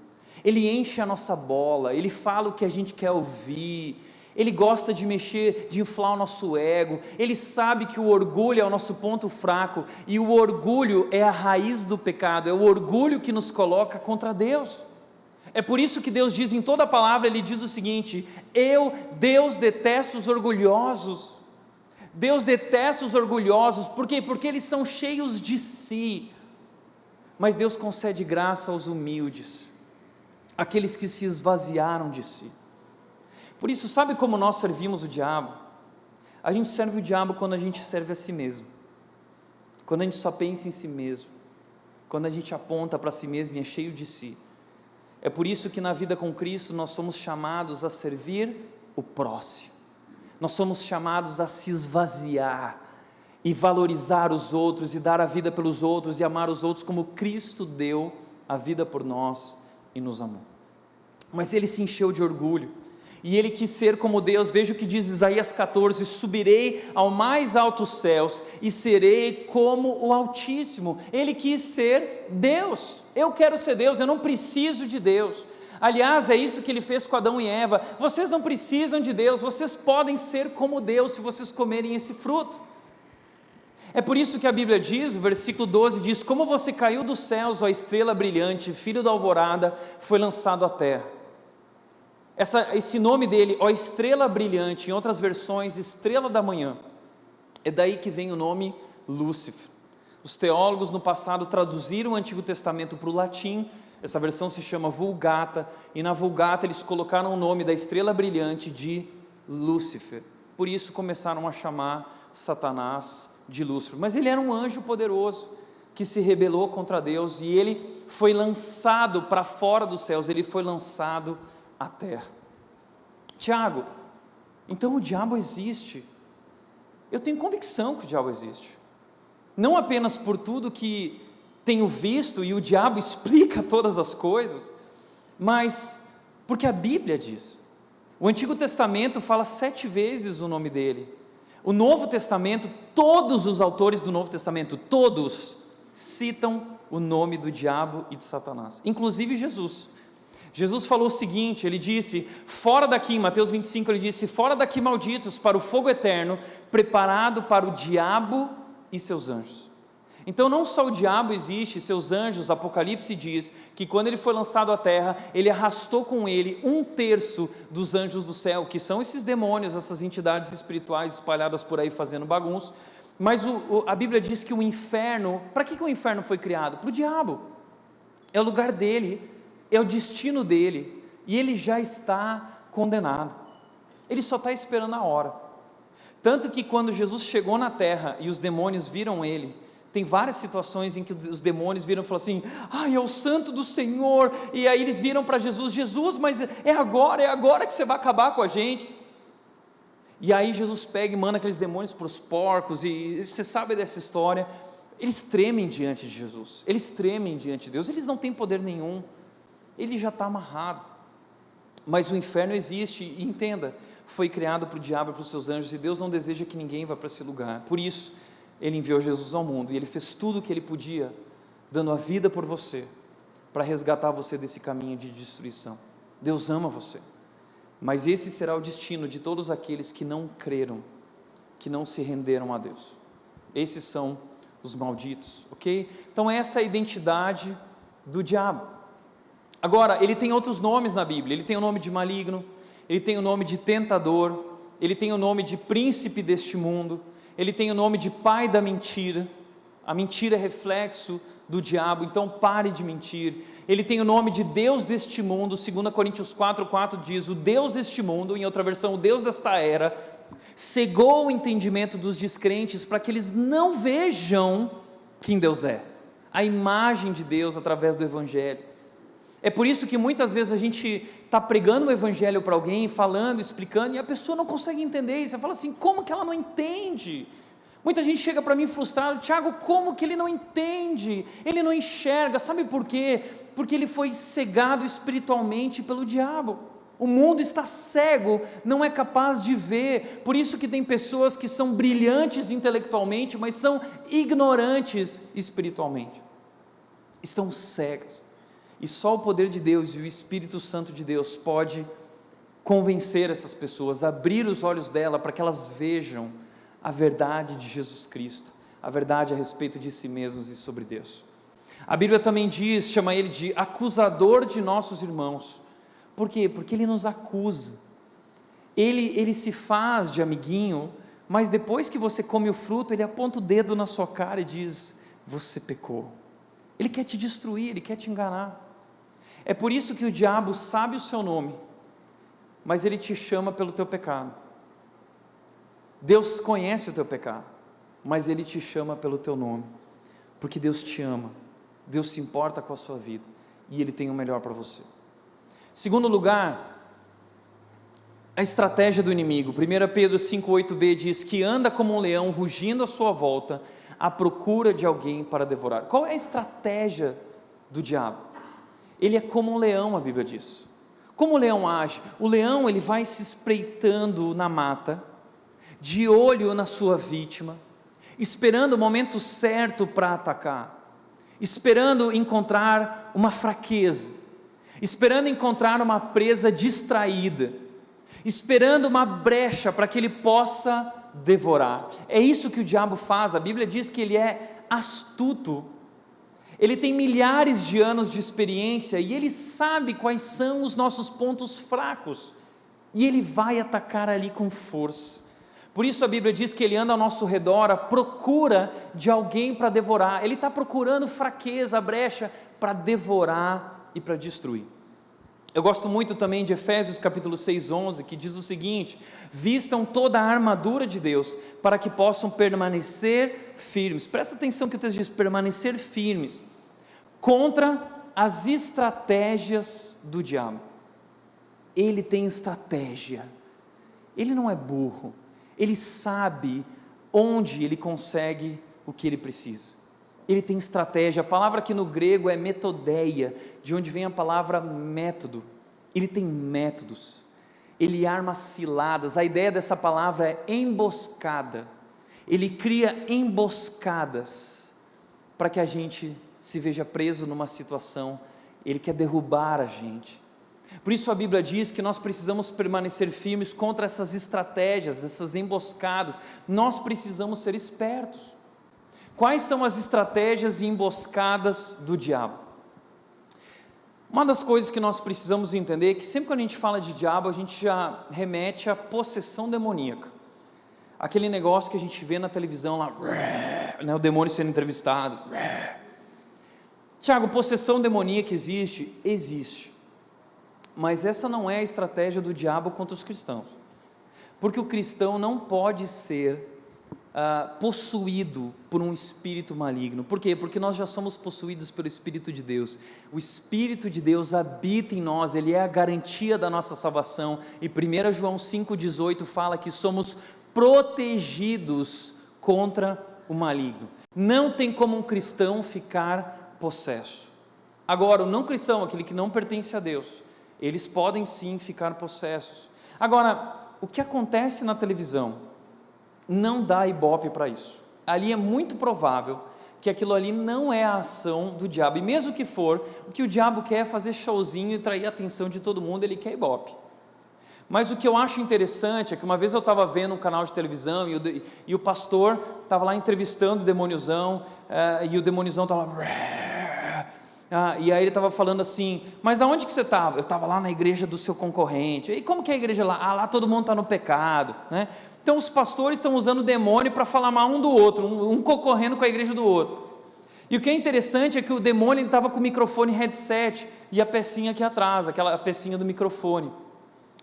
Ele enche a nossa bola, ele fala o que a gente quer ouvir, ele gosta de mexer, de inflar o nosso ego. Ele sabe que o orgulho é o nosso ponto fraco, e o orgulho é a raiz do pecado, é o orgulho que nos coloca contra Deus. É por isso que Deus diz em toda a palavra, ele diz o seguinte: Deus detesta os orgulhosos. Deus detesta os orgulhosos, por quê? Porque eles são cheios de si, mas Deus concede graça aos humildes, aqueles que se esvaziaram de si. Por isso, sabe como nós servimos o diabo? A gente serve o diabo quando a gente serve a si mesmo, quando a gente só pensa em si mesmo, quando a gente aponta para si mesmo e é cheio de si. É por isso que na vida com Cristo nós somos chamados a servir o próximo, nós somos chamados a se esvaziar e valorizar os outros e dar a vida pelos outros e amar os outros como Cristo deu a vida por nós e nos amou. Mas ele se encheu de orgulho e ele quis ser como Deus. Veja o que diz Isaías 14: subirei ao mais altos céus e serei como o Altíssimo. Ele quis ser Deus. Eu quero ser Deus, eu não preciso de Deus. Aliás, é isso que ele fez com Adão e Eva. Vocês não precisam de Deus, vocês podem ser como Deus se vocês comerem esse fruto. É por isso que a Bíblia diz, o versículo 12 diz: como você caiu dos céus, ó estrela brilhante, filho da alvorada, foi lançado à terra. Esse nome dele, ó estrela brilhante, em outras versões, estrela da manhã, é daí que vem o nome Lúcifer. Os teólogos no passado traduziram o Antigo Testamento para o latim, essa versão se chama Vulgata, e na Vulgata eles colocaram o nome da estrela brilhante de Lúcifer. Por isso começaram a chamar Satanás de Lúcifer. Mas ele era um anjo poderoso, que se rebelou contra Deus, e ele foi lançado para fora dos céus, ele foi lançado à terra. Tiago, então o diabo existe? Eu tenho convicção que o diabo existe, não apenas por tudo que tenho visto, e o diabo explica todas as coisas, mas porque a Bíblia diz. O Antigo Testamento fala 7 vezes o nome dele. O Novo Testamento, todos os autores do Novo Testamento, todos citam o nome do diabo e de Satanás, inclusive Jesus. Jesus falou o seguinte, ele disse: fora daqui, em Mateus 25, ele disse: fora daqui, malditos, para o fogo eterno, preparado para o diabo e seus anjos. Então não só o diabo existe, seus anjos. Apocalipse diz que quando ele foi lançado à terra, ele arrastou com ele 1/3 dos anjos do céu, que são esses demônios, essas entidades espirituais espalhadas por aí fazendo bagunça. Mas a Bíblia diz que o inferno, para que o inferno foi criado? Para o diabo, é o lugar dele, é o destino dele, e ele já está condenado, ele só está esperando a hora. Tanto que quando Jesus chegou na terra e os demônios viram ele, tem várias situações em que os demônios viram e falaram assim: ai, é o santo do Senhor, e aí eles viram para Jesus: Jesus, mas é agora que você vai acabar com a gente. E aí Jesus pega e manda aqueles demônios para os porcos, e você sabe dessa história. Eles tremem diante de Jesus, eles tremem diante de Deus, eles não têm poder nenhum, ele já está amarrado. Mas o inferno existe, e entenda, foi criado para o diabo e para os seus anjos, e Deus não deseja que ninguém vá para esse lugar. Por isso ele enviou Jesus ao mundo, e ele fez tudo o que ele podia, dando a vida por você, para resgatar você desse caminho de destruição. Deus ama você, mas esse será o destino de todos aqueles que não creram, que não se renderam a Deus. Esses são os malditos, ok? Então essa é a identidade do diabo. Agora, ele tem outros nomes na Bíblia. Ele tem o nome de maligno, ele tem o nome de tentador, ele tem o nome de príncipe deste mundo, ele tem o nome de pai da mentira. A mentira é reflexo do diabo, então pare de mentir. Ele tem o nome de Deus deste mundo. 2 Coríntios 4:4 diz: o Deus deste mundo, em outra versão, o Deus desta era, cegou o entendimento dos descrentes para que eles não vejam quem Deus é, a imagem de Deus através do Evangelho. É por isso que muitas vezes a gente está pregando o Evangelho para alguém, falando, explicando, e a pessoa não consegue entender, e você fala assim: como que ela não entende? Muita gente chega para mim frustrado: Tiago, como que ele não entende? Ele não enxerga. Sabe por quê? Porque ele foi cegado espiritualmente pelo diabo. O mundo está cego, não é capaz de ver. Por isso que tem pessoas que são brilhantes intelectualmente, mas são ignorantes espiritualmente, estão cegas. E só o poder de Deus e o Espírito Santo de Deus pode convencer essas pessoas, abrir os olhos dela para que elas vejam a verdade de Jesus Cristo, a verdade a respeito de si mesmos e sobre Deus. A Bíblia também diz, chama ele de acusador de nossos irmãos. Por quê? Porque ele nos acusa. Ele se faz de amiguinho mas depois que você come o fruto, ele aponta o dedo na sua cara e diz: você pecou. Ele quer te destruir, ele quer te enganar. É por isso que o diabo sabe o seu nome, mas ele te chama pelo teu pecado. Deus conhece o teu pecado, mas ele te chama pelo teu nome, porque Deus te ama, Deus se importa com a sua vida, e ele tem o melhor para você. Segundo lugar, a estratégia do inimigo. 1 Pedro 5,8b diz que anda como um leão rugindo à sua volta, à procura de alguém para devorar. Qual é a estratégia do diabo? Ele é como um leão, a Bíblia diz. Como o leão age? O leão, ele vai se espreitando na mata, de olho na sua vítima, esperando o momento certo para atacar, esperando encontrar uma fraqueza, esperando encontrar uma presa distraída, esperando uma brecha para que ele possa devorar. É isso que o diabo faz. A Bíblia diz que ele é astuto, ele tem milhares de anos de experiência e ele sabe quais são os nossos pontos fracos, e ele vai atacar ali com força. Por isso a Bíblia diz que ele anda ao nosso redor à procura de alguém para devorar. Ele está procurando fraqueza, brecha, para devorar e para destruir. Eu gosto muito também de Efésios capítulo 6:11, que diz o seguinte: vistam toda a armadura de Deus, para que possam permanecer firmes. Presta atenção que o texto diz: permanecer firmes, contra as estratégias do diabo. Ele tem estratégia, ele não é burro, ele sabe onde ele consegue o que ele precisa. Ele tem estratégia. A palavra aqui no grego é metodeia, de onde vem a palavra método. Ele tem métodos, ele arma ciladas. A ideia dessa palavra é emboscada. Ele cria emboscadas para que a gente se veja preso numa situação. Ele quer derrubar a gente. Por isso a Bíblia diz que nós precisamos permanecer firmes contra essas estratégias, essas emboscadas. Nós precisamos ser espertos. Quais são as estratégias e emboscadas do diabo? Uma das coisas que nós precisamos entender é que sempre que a gente fala de diabo, a gente já remete à possessão demoníaca. Aquele negócio que a gente vê na televisão lá, né, o demônio sendo entrevistado. Tiago, possessão demoníaca existe? Existe. Mas essa não é a estratégia do diabo contra os cristãos, porque o cristão não pode ser possuído por um espírito maligno. Por quê? Porque nós já somos possuídos pelo Espírito de Deus. O Espírito de Deus habita em nós, ele é a garantia da nossa salvação, e 1 João 5,18 fala que somos protegidos contra o maligno. Não tem como um cristão ficar possesso. Agora, o não cristão, aquele que não pertence a Deus, eles podem sim ficar possessos. Agora, o que acontece na televisão não dá ibope para isso. Ali é muito provável que aquilo ali não é a ação do diabo, e mesmo que for, o que o diabo quer é fazer showzinho e trair a atenção de todo mundo, ele quer ibope. Mas o que eu acho interessante é que uma vez eu estava vendo um canal de televisão e o pastor estava lá entrevistando o demoniozão, e o demoniozão estava lá... e aí ele estava falando assim: mas aonde que você estava? Eu estava lá na igreja do seu concorrente. E como que é a igreja lá? Lá todo mundo está no pecado, né? Então os pastores estão usando o demônio para falar mal um do outro, um concorrendo com a igreja do outro. E o que é interessante é que o demônio estava com o microfone headset e a pecinha aqui atrás, aquela pecinha do microfone.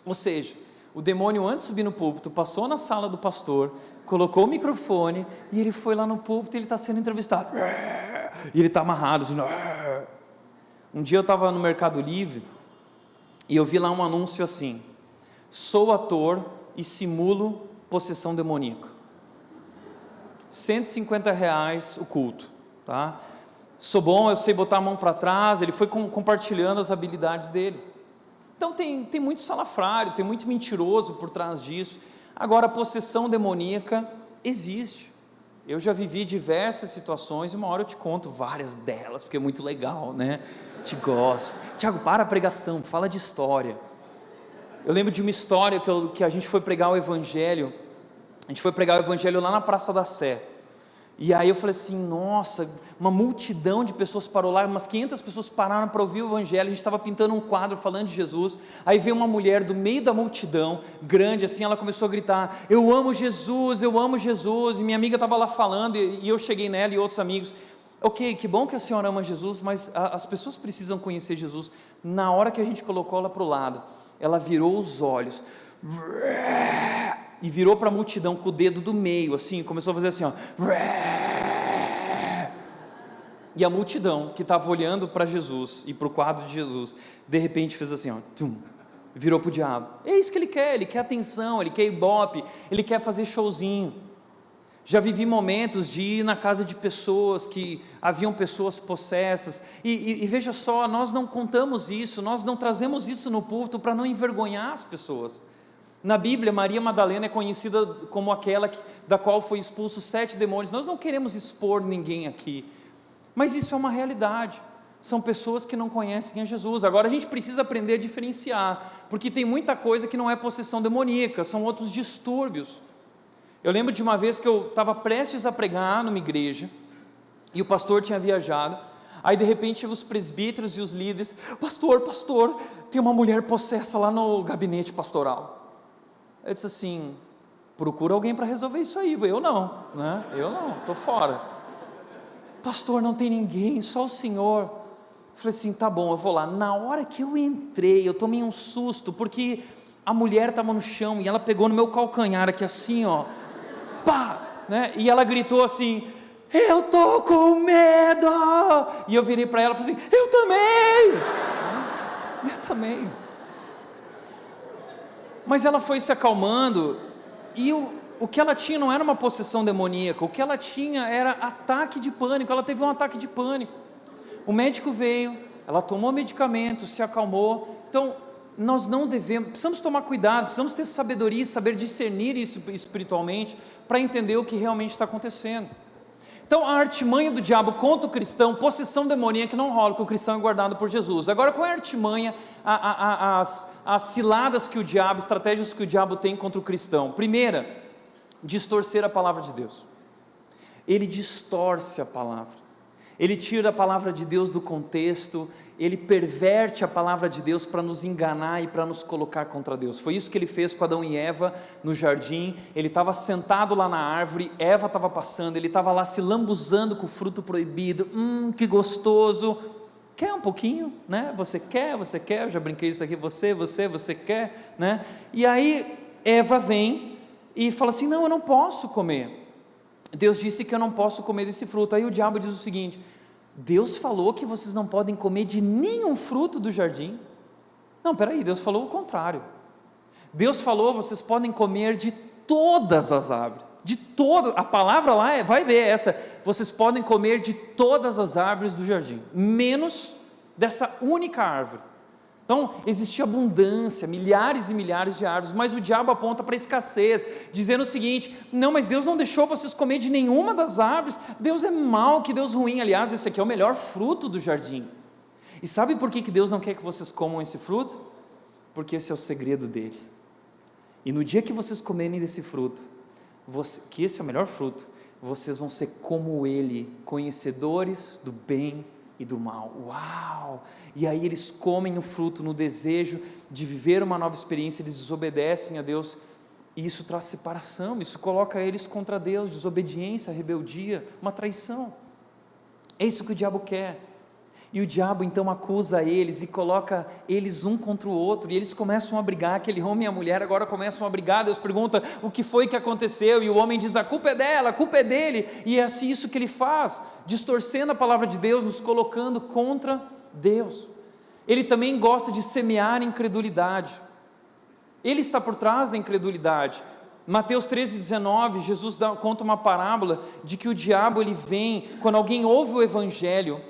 Ou seja, o demônio, antes de subir no púlpito, passou na sala do pastor, colocou o microfone e ele foi lá no púlpito e ele está sendo entrevistado. E ele está amarrado assim. Um dia eu estava no Mercado Livre e eu vi lá um anúncio assim: sou ator e simulo possessão demoníaca, R$150 o culto, tá? Sou bom, eu sei botar a mão para trás. Ele foi compartilhando as habilidades dele. Então tem muito salafrário, tem muito mentiroso por trás disso. Agora, a possessão demoníaca existe. Eu já vivi diversas situações, e uma hora eu te conto várias delas, porque é muito legal, né? Te gosto. Tiago, para a pregação, fala de história. Eu lembro de uma história que a gente foi pregar o Evangelho. A gente foi pregar o Evangelho lá na Praça da Sé. E aí eu falei assim, nossa, uma multidão de pessoas parou lá, umas 500 pessoas pararam para ouvir o evangelho, a gente estava pintando um quadro falando de Jesus, aí veio uma mulher do meio da multidão, grande assim, ela começou a gritar, eu amo Jesus, e minha amiga estava lá falando, e eu cheguei nela e outros amigos, ok, que bom que a senhora ama Jesus, mas as pessoas precisam conhecer Jesus. Na hora que a gente colocou ela para o lado, ela virou os olhos, e virou para a multidão com o dedo do meio, assim, começou a fazer assim, ó. E a multidão que estava olhando para Jesus e para o quadro de Jesus, de repente fez assim, ó, tum, virou para o diabo. É isso que ele quer atenção, ele quer ibope, ele quer fazer showzinho. Já vivi momentos de ir na casa de pessoas que haviam pessoas possessas, e veja só, nós não contamos isso, nós não trazemos isso no púlpito para não envergonhar as pessoas. Na Bíblia, Maria Madalena é conhecida como aquela da qual foi expulso 7 demônios. Nós não queremos expor ninguém aqui, mas isso é uma realidade. São pessoas que não conhecem a Jesus. Agora a gente precisa aprender a diferenciar, porque tem muita coisa que não é possessão demoníaca, são outros distúrbios. Eu lembro de uma vez que eu estava prestes a pregar numa igreja, e o pastor tinha viajado, aí de repente os presbíteros e os líderes, pastor, tem uma mulher possessa lá no gabinete pastoral. Eu disse assim, procura alguém para resolver isso aí, eu não, estou fora. Pastor, não tem ninguém, só o senhor. Eu falei assim, tá bom, eu vou lá. Na hora que eu entrei, eu tomei um susto, porque a mulher estava no chão, e ela pegou no meu calcanhar aqui assim, ó, pá, né? E ela gritou assim, eu tô com medo, e eu virei para ela e falei assim, eu também, mas ela foi se acalmando, e o que ela tinha não era uma possessão demoníaca, o que ela tinha era ataque de pânico, ela teve um ataque de pânico, o médico veio, ela tomou medicamento, se acalmou. Então nós não devemos, precisamos tomar cuidado, precisamos ter sabedoria, saber discernir isso espiritualmente, para entender o que realmente está acontecendo. Então a artimanha do diabo contra o cristão, possessão demoníaca não rola, que o cristão é guardado por Jesus. Agora qual é a artimanha, as ciladas que o diabo, estratégias que o diabo tem contra o cristão? Primeira, distorcer a palavra de Deus. Ele distorce a palavra, ele tira a palavra de Deus do contexto, ele perverte a palavra de Deus para nos enganar e para nos colocar contra Deus. Foi isso que ele fez com Adão e Eva no jardim. Ele estava sentado lá na árvore, Eva estava passando, ele estava lá se lambuzando com o fruto proibido, que gostoso, quer um pouquinho, né? Você quer, eu já brinquei isso aqui, você quer, né? E aí Eva vem e fala assim, não, eu não posso comer, Deus disse que eu não posso comer desse fruto. Aí o diabo diz o seguinte, Deus falou que vocês não podem comer de nenhum fruto do jardim. Não, peraí, Deus falou o contrário. Deus falou, vocês podem comer de todas as árvores, de todas, a palavra lá vai ver essa, vocês podem comer de todas as árvores do jardim, menos dessa única árvore. Então existia abundância, milhares e milhares de árvores, mas o diabo aponta para a escassez, dizendo o seguinte, não, mas Deus não deixou vocês comer de nenhuma das árvores, Deus é mau, que Deus ruim, aliás, esse aqui é o melhor fruto do jardim. E sabe por que Deus não quer que vocês comam esse fruto? Porque esse é o segredo dele, e no dia que vocês comerem desse fruto, que esse é o melhor fruto, vocês vão ser como ele, conhecedores do bem e do mal. Uau! E aí eles comem o fruto no desejo de viver uma nova experiência, eles desobedecem a Deus, e isso traz separação, isso coloca eles contra Deus, desobediência, rebeldia, uma traição. É isso que o diabo quer. E o diabo então acusa eles e coloca eles um contra o outro, e eles começam a brigar, aquele homem e a mulher agora começam a brigar. Deus pergunta o que foi que aconteceu, e o homem diz, a culpa é dela, a culpa é dele, e é assim isso que ele faz, distorcendo a palavra de Deus, nos colocando contra Deus. Ele também gosta de semear incredulidade, ele está por trás da incredulidade. Mateus 13,19, Jesus conta uma parábola de que o diabo ele vem, quando alguém ouve o evangelho,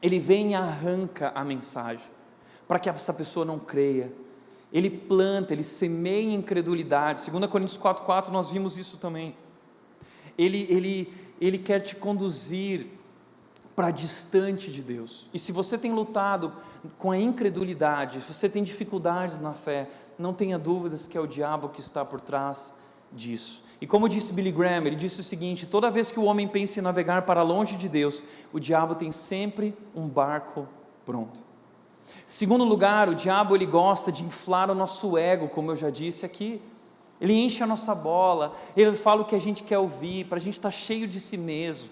ele vem e arranca a mensagem, para que essa pessoa não creia. Ele planta, ele semeia incredulidade. 2 Coríntios 4,4 nós vimos isso também. Ele quer te conduzir para distante de Deus. E se você tem lutado com a incredulidade, se você tem dificuldades na fé, não tenha dúvidas que é o diabo que está por trás disso. E como disse Billy Graham, ele disse o seguinte: toda vez que o homem pensa em navegar para longe de Deus, o diabo tem sempre um barco pronto. Segundo lugar, o diabo ele gosta de inflar o nosso ego, como eu já disse aqui. Ele enche a nossa bola, ele fala o que a gente quer ouvir, para a gente estar cheio de si mesmo.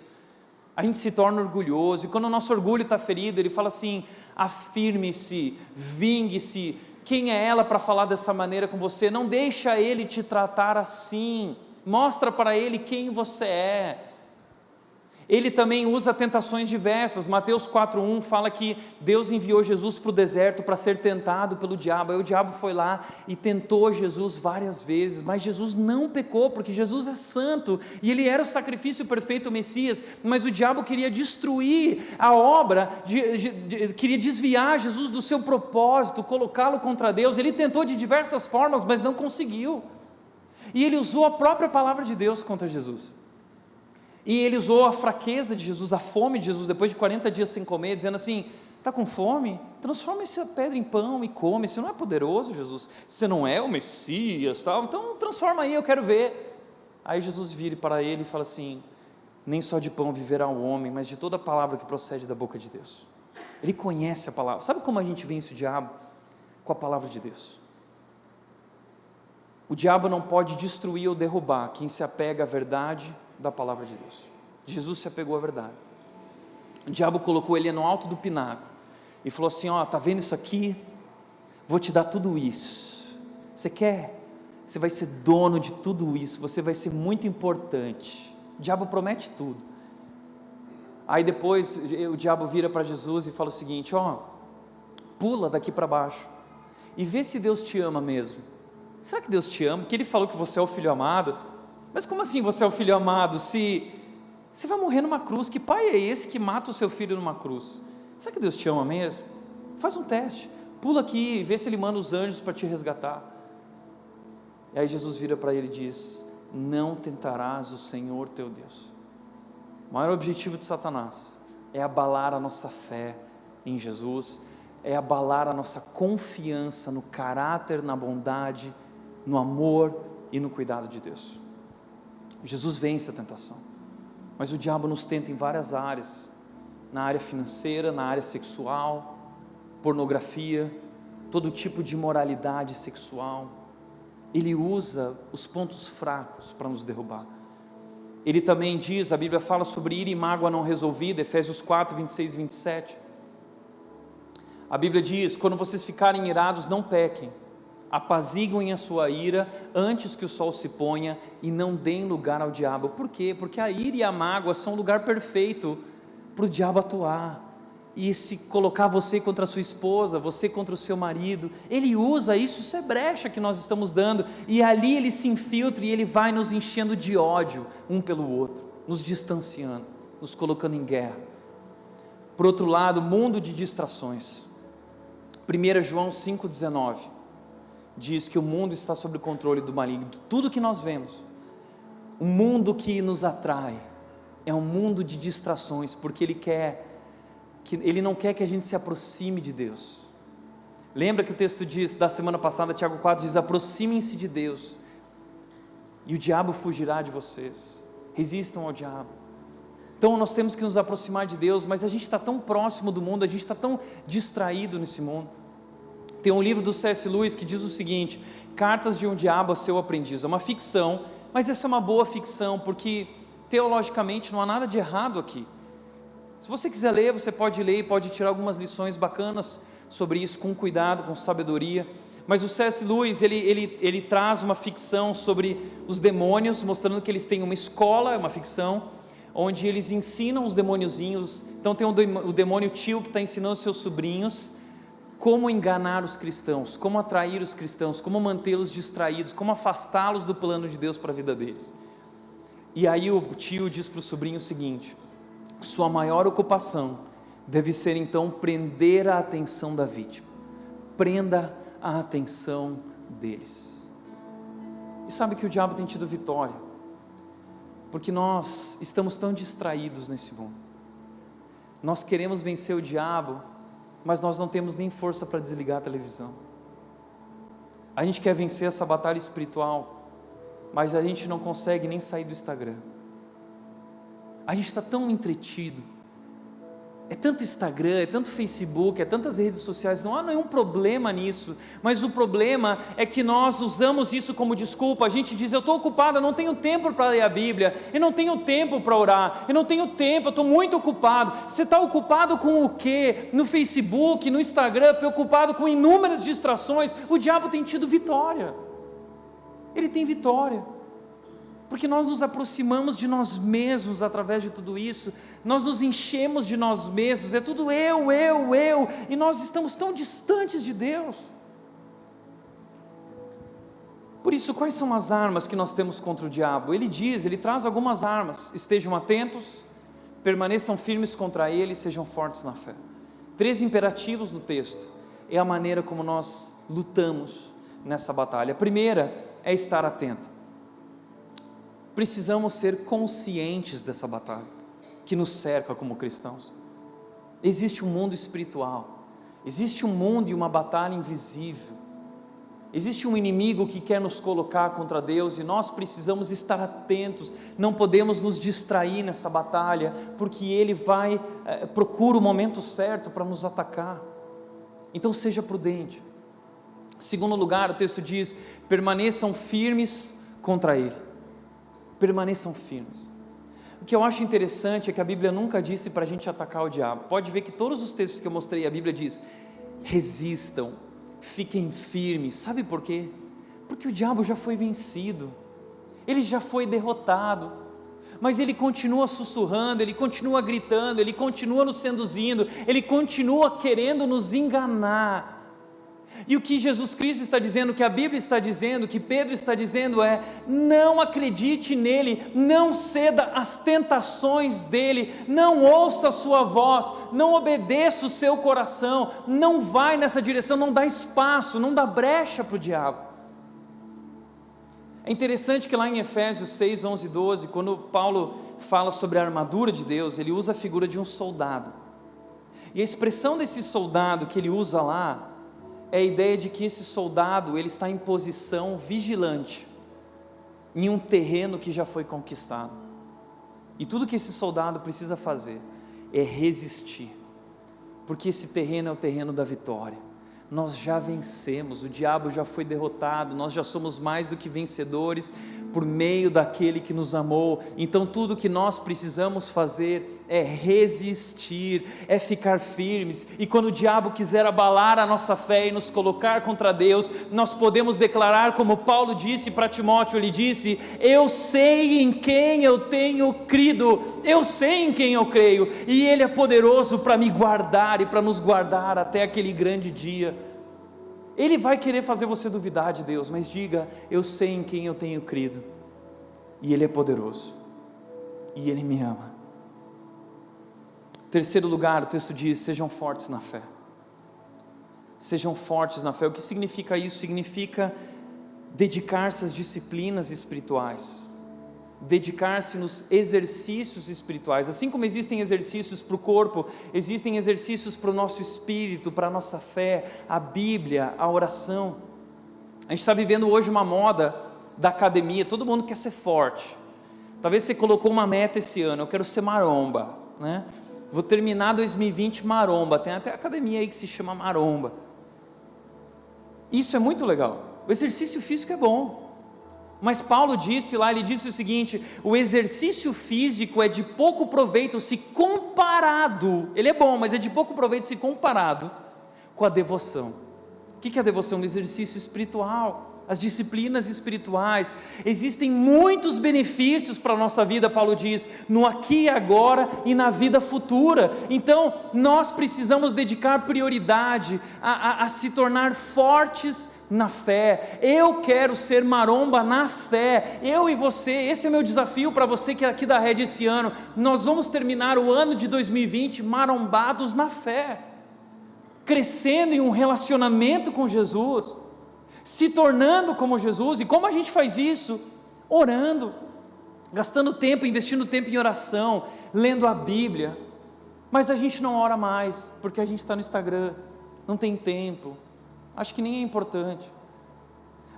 A gente se torna orgulhoso, e quando o nosso orgulho está ferido, ele fala assim: afirme-se, vingue-se. Quem é ela para falar dessa maneira com você? Não deixa ele te tratar assim, mostra para ele quem você é. Ele também usa tentações diversas. Mateus 4:1 fala que Deus enviou Jesus para o deserto para ser tentado pelo diabo. Aí o diabo foi lá e tentou Jesus várias vezes, mas Jesus não pecou, porque Jesus é santo, e ele era o sacrifício perfeito, o Messias. Mas o diabo queria destruir a obra, queria desviar Jesus do seu propósito, colocá-lo contra Deus. Ele tentou de diversas formas, mas não conseguiu. E ele usou a própria palavra de Deus contra Jesus. E ele usou a fraqueza de Jesus, a fome de Jesus, depois de 40 dias sem comer, dizendo assim: está com fome? Transforma essa pedra em pão e come. Você não é poderoso, Jesus? Você não é o Messias, tal? Então transforma aí, eu quero ver. Aí Jesus vira para ele e fala assim: nem só de pão viverá o homem, mas de toda palavra que procede da boca de Deus. Ele conhece a palavra. Sabe como a gente vence o diabo? Com a palavra de Deus. O diabo não pode destruir ou derrubar quem se apega à verdade da palavra de Deus. Jesus se apegou à verdade. O diabo colocou ele no alto do pináculo e falou assim: ó, tá vendo isso aqui? Vou te dar tudo isso. Você quer? Você vai ser dono de tudo isso. Você vai ser muito importante. O diabo promete tudo. Aí depois o diabo vira para Jesus e fala o seguinte: ó, pula daqui para baixo e vê se Deus te ama mesmo. Será que Deus te ama? Porque ele falou que você é o filho amado. Mas como assim você é o filho amado? Se você vai morrer numa cruz, que pai é esse que mata o seu filho numa cruz? Será que Deus te ama mesmo? Faz um teste, pula aqui e vê se ele manda os anjos para te resgatar. E aí Jesus vira para ele e diz: não tentarás o Senhor teu Deus. O maior objetivo de Satanás é abalar a nossa fé em Jesus, é abalar a nossa confiança no caráter, na bondade, no amor e no cuidado de Deus. Jesus vence a tentação, mas o diabo nos tenta em várias áreas, na área financeira, na área sexual, pornografia, todo tipo de imoralidade sexual. Ele usa os pontos fracos para nos derrubar. Ele também diz, a Bíblia fala sobre ira e mágoa não resolvida, Efésios 4, 26 e 27. A Bíblia diz: quando vocês ficarem irados, não pequem, apaziguem a sua ira antes que o sol se ponha e não deem lugar ao diabo. Por quê? Porque a ira e a mágoa são um lugar perfeito para o diabo atuar e se colocar você contra a sua esposa, você contra o seu marido. Ele usa isso é brecha que nós estamos dando, e ali ele se infiltra e ele vai nos enchendo de ódio um pelo outro, nos distanciando, nos colocando em guerra. Por outro lado, mundo de distrações. 1 João 5,19 diz que o mundo está sob o controle do maligno. Tudo que nós vemos, o mundo que nos atrai é um mundo de distrações, porque ele não quer que a gente se aproxime de Deus. Lembra que o texto diz, da semana passada, Tiago 4 diz: aproximem-se de Deus e o diabo fugirá de vocês. Resistam ao diabo. Então nós temos que nos aproximar de Deus, mas a gente está tão próximo do mundo, a gente está tão distraído nesse mundo. Tem um livro do C.S. Lewis que diz o seguinte: Cartas de um Diabo a seu Aprendiz. É uma ficção, mas essa é uma boa ficção, porque teologicamente não há nada de errado aqui. Se você quiser ler, você pode ler e pode tirar algumas lições bacanas sobre isso, com cuidado, com sabedoria. Mas o C.S. Lewis, ele traz uma ficção sobre os demônios, mostrando que eles têm uma escola, é uma ficção, onde eles ensinam os demôniozinhos. Então tem o demônio tio que está ensinando seus sobrinhos como enganar os cristãos, como atrair os cristãos, como mantê-los distraídos, como afastá-los do plano de Deus para a vida deles. E aí o tio diz para o sobrinho o seguinte: sua maior ocupação deve ser então prender a atenção da vítima, prenda a atenção deles. E sabe que o diabo tem tido vitória, porque nós estamos tão distraídos nesse mundo. Nós queremos vencer o diabo, mas nós não temos nem força para desligar a televisão. A gente quer vencer essa batalha espiritual, mas a gente não consegue nem sair do Instagram. A gente está tão entretido, é tanto Instagram, é tanto Facebook, é tantas redes sociais, não há nenhum problema nisso, mas o problema é que nós usamos isso como desculpa. A gente diz: eu estou ocupado, eu não tenho tempo para ler a Bíblia, eu não tenho tempo para orar, eu não tenho tempo, eu estou muito ocupado. Você está ocupado com o quê? No Facebook, no Instagram, preocupado com inúmeras distrações. O diabo tem tido vitória, ele tem vitória, porque nós nos aproximamos de nós mesmos através de tudo isso, nós nos enchemos de nós mesmos, é tudo eu, e nós estamos tão distantes de Deus. Por isso, quais são as armas que nós temos contra o diabo? Ele traz algumas armas: estejam atentos, permaneçam firmes contra ele e sejam fortes na fé. 3 imperativos no texto, é a maneira como nós lutamos nessa batalha. A primeira é estar atento. Precisamos ser conscientes dessa batalha que nos cerca como cristãos. Existe um mundo espiritual, existe um mundo e uma batalha invisível, existe um inimigo que quer nos colocar contra Deus e nós precisamos estar atentos, não podemos nos distrair nessa batalha, porque ele procura o momento certo para nos atacar. Então seja prudente. Em segundo lugar, o texto diz: permaneçam firmes contra ele. Permaneçam firmes. O que eu acho interessante é que a Bíblia nunca disse para a gente atacar o diabo. Pode ver que todos os textos que eu mostrei, a Bíblia diz: resistam, fiquem firmes. Sabe por quê? Porque o diabo já foi vencido, ele já foi derrotado, mas ele continua sussurrando, ele continua gritando, ele continua nos seduzindo, ele continua querendo nos enganar. E o que Jesus Cristo está dizendo, o que a Bíblia está dizendo, o que Pedro está dizendo é: não acredite nele, não ceda às tentações dele, não ouça a sua voz, não obedeça o seu coração, não vai nessa direção, não dá espaço, não dá brecha para o diabo. É interessante que lá em Efésios 6, 11 e 12, quando Paulo fala sobre a armadura de Deus, ele usa a figura de um soldado, e a expressão desse soldado que ele usa lá é a ideia de que esse soldado, ele está em posição vigilante, em um terreno que já foi conquistado, e tudo que esse soldado precisa fazer é resistir, porque esse terreno é o terreno da vitória. Nós já vencemos, o diabo já foi derrotado, nós já somos mais do que vencedores por meio daquele que nos amou. Então tudo que nós precisamos fazer é resistir, é ficar firmes, e quando o diabo quiser abalar a nossa fé e nos colocar contra Deus, nós podemos declarar como Paulo disse para Timóteo. Ele disse: eu sei em quem eu tenho crido, eu sei em quem eu creio, e ele é poderoso para me guardar e para nos guardar até aquele grande dia. Ele vai querer fazer você duvidar de Deus, mas diga: eu sei em quem eu tenho crido, e ele é poderoso, e ele me ama. Terceiro lugar, o texto diz: sejam fortes na fé. Sejam fortes na fé. O que significa isso? Significa dedicar-se às disciplinas espirituais, dedicar-se nos exercícios espirituais. Assim como existem exercícios para o corpo, existem exercícios para o nosso espírito, para a nossa fé, a Bíblia, a oração. A gente está vivendo hoje uma moda da academia, todo mundo quer ser forte. Talvez você colocou uma meta esse ano: eu quero ser maromba, né? Vou terminar 2020 maromba. Tem até academia aí que se chama maromba. Isso é muito legal, o exercício físico é bom, mas Paulo disse lá, ele disse o seguinte: o exercício físico é de pouco proveito se comparado, ele é bom, mas é de pouco proveito se comparado com a devoção. O que é a devoção? O exercício espiritual, as disciplinas espirituais. Existem muitos benefícios para a nossa vida, Paulo diz, no aqui e agora e na vida futura. Então nós precisamos dedicar prioridade a se tornar fortes na fé. Eu quero ser maromba na fé, eu e você. Esse é meu desafio para você que é aqui da Rede esse ano. Nós vamos terminar o ano de 2020 marombados na fé, crescendo em um relacionamento com Jesus, se tornando como Jesus. E como a gente faz isso? Orando, gastando tempo, investindo tempo em oração, lendo a Bíblia. Mas a gente não ora mais, porque a gente está no Instagram, não tem tempo, acho que nem é importante.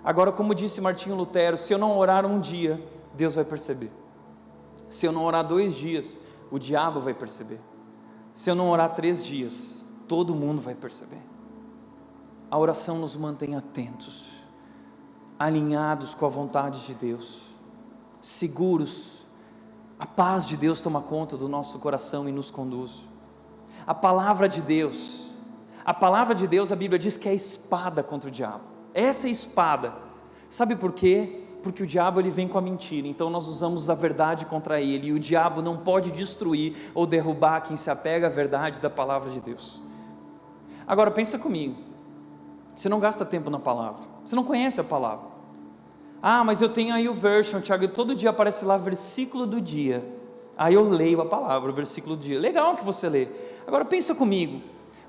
Agora, como disse Martinho Lutero, se eu não orar um dia, Deus vai perceber. Se eu não orar 2 dias, o diabo vai perceber. Se eu não orar 3 dias, todo mundo vai perceber. A oração nos mantém atentos, alinhados com a vontade de Deus, seguros. A paz de Deus toma conta do nosso coração e nos conduz. A palavra de Deus, a Bíblia diz que é a espada contra o diabo. Essa é a espada. Sabe por quê? Porque o diabo ele vem com a mentira, então nós usamos a verdade contra ele, e o diabo não pode destruir ou derrubar quem se apega à verdade da palavra de Deus. Agora pensa comigo, você não gasta tempo na palavra, você não conhece a palavra. Mas eu tenho aí o version, Tiago, e todo dia aparece lá versículo do dia, aí eu leio a palavra, o versículo do dia, legal que você lê. Agora pensa comigo,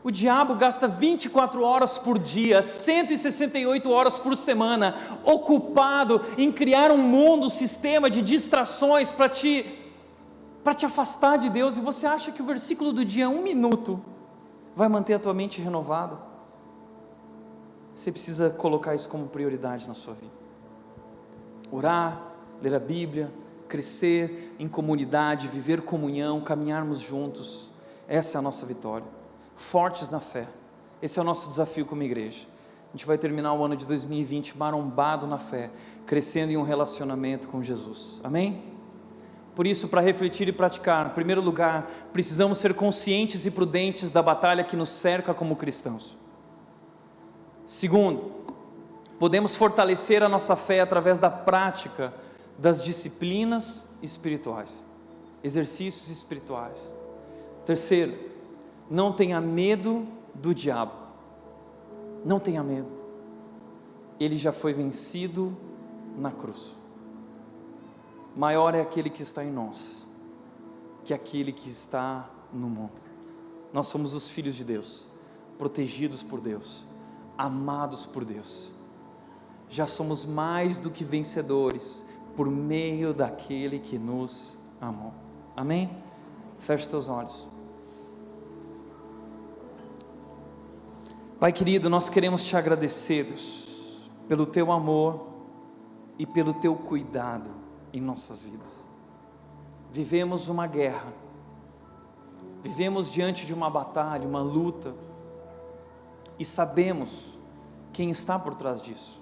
o diabo gasta 24 horas por dia, 168 horas por semana, ocupado em criar um mundo, um sistema de distrações para te afastar de Deus, e você acha que o versículo do dia, 1 minuto, vai manter a tua mente renovada? Você precisa colocar isso como prioridade na sua vida. Orar, ler a Bíblia, crescer em comunidade, viver comunhão, caminharmos juntos, essa é a nossa vitória. Fortes na fé, esse é o nosso desafio como igreja. A gente vai terminar o ano de 2020 marombado na fé, crescendo em um relacionamento com Jesus, amém? Por isso, para refletir e praticar, em primeiro lugar, precisamos ser conscientes e prudentes da batalha que nos cerca como cristãos. Segundo, podemos fortalecer a nossa fé através da prática das disciplinas espirituais, exercícios espirituais. Terceiro, não tenha medo do diabo, não tenha medo, ele já foi vencido na cruz. Maior é aquele que está em nós, que aquele que está no mundo. Nós somos os filhos de Deus, protegidos por Deus, amados por Deus, já somos mais do que vencedores, por meio daquele que nos amou, amém? Feche os teus olhos. Pai querido, nós queremos te agradecer, Deus, pelo teu amor e pelo teu cuidado em nossas vidas. Vivemos uma guerra, vivemos diante de uma batalha, uma luta, e sabemos quem está por trás disso,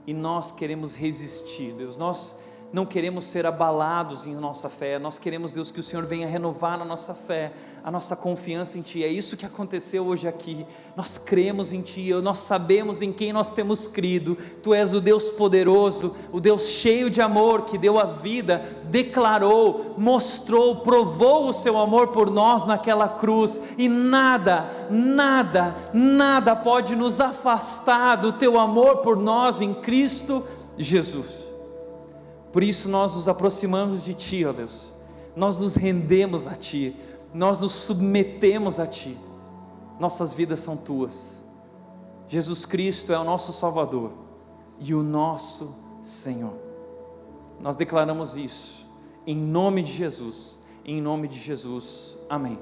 e nós queremos resistir, Deus, nós não queremos ser abalados em nossa fé, nós queremos, Deus, que o Senhor venha renovar a nossa fé, a nossa confiança em Ti. É isso que aconteceu hoje aqui, nós cremos em Ti, nós sabemos em quem nós temos crido. Tu és o Deus poderoso, o Deus cheio de amor, que deu a vida, declarou, mostrou, provou o seu amor por nós naquela cruz, e nada pode nos afastar do Teu amor por nós em Cristo Jesus. Por isso nós nos aproximamos de Ti, ó Deus, nós nos rendemos a Ti, nós nos submetemos a Ti, nossas vidas são Tuas. Jesus Cristo é o nosso Salvador e o nosso Senhor. Nós declaramos isso, em nome de Jesus, amém.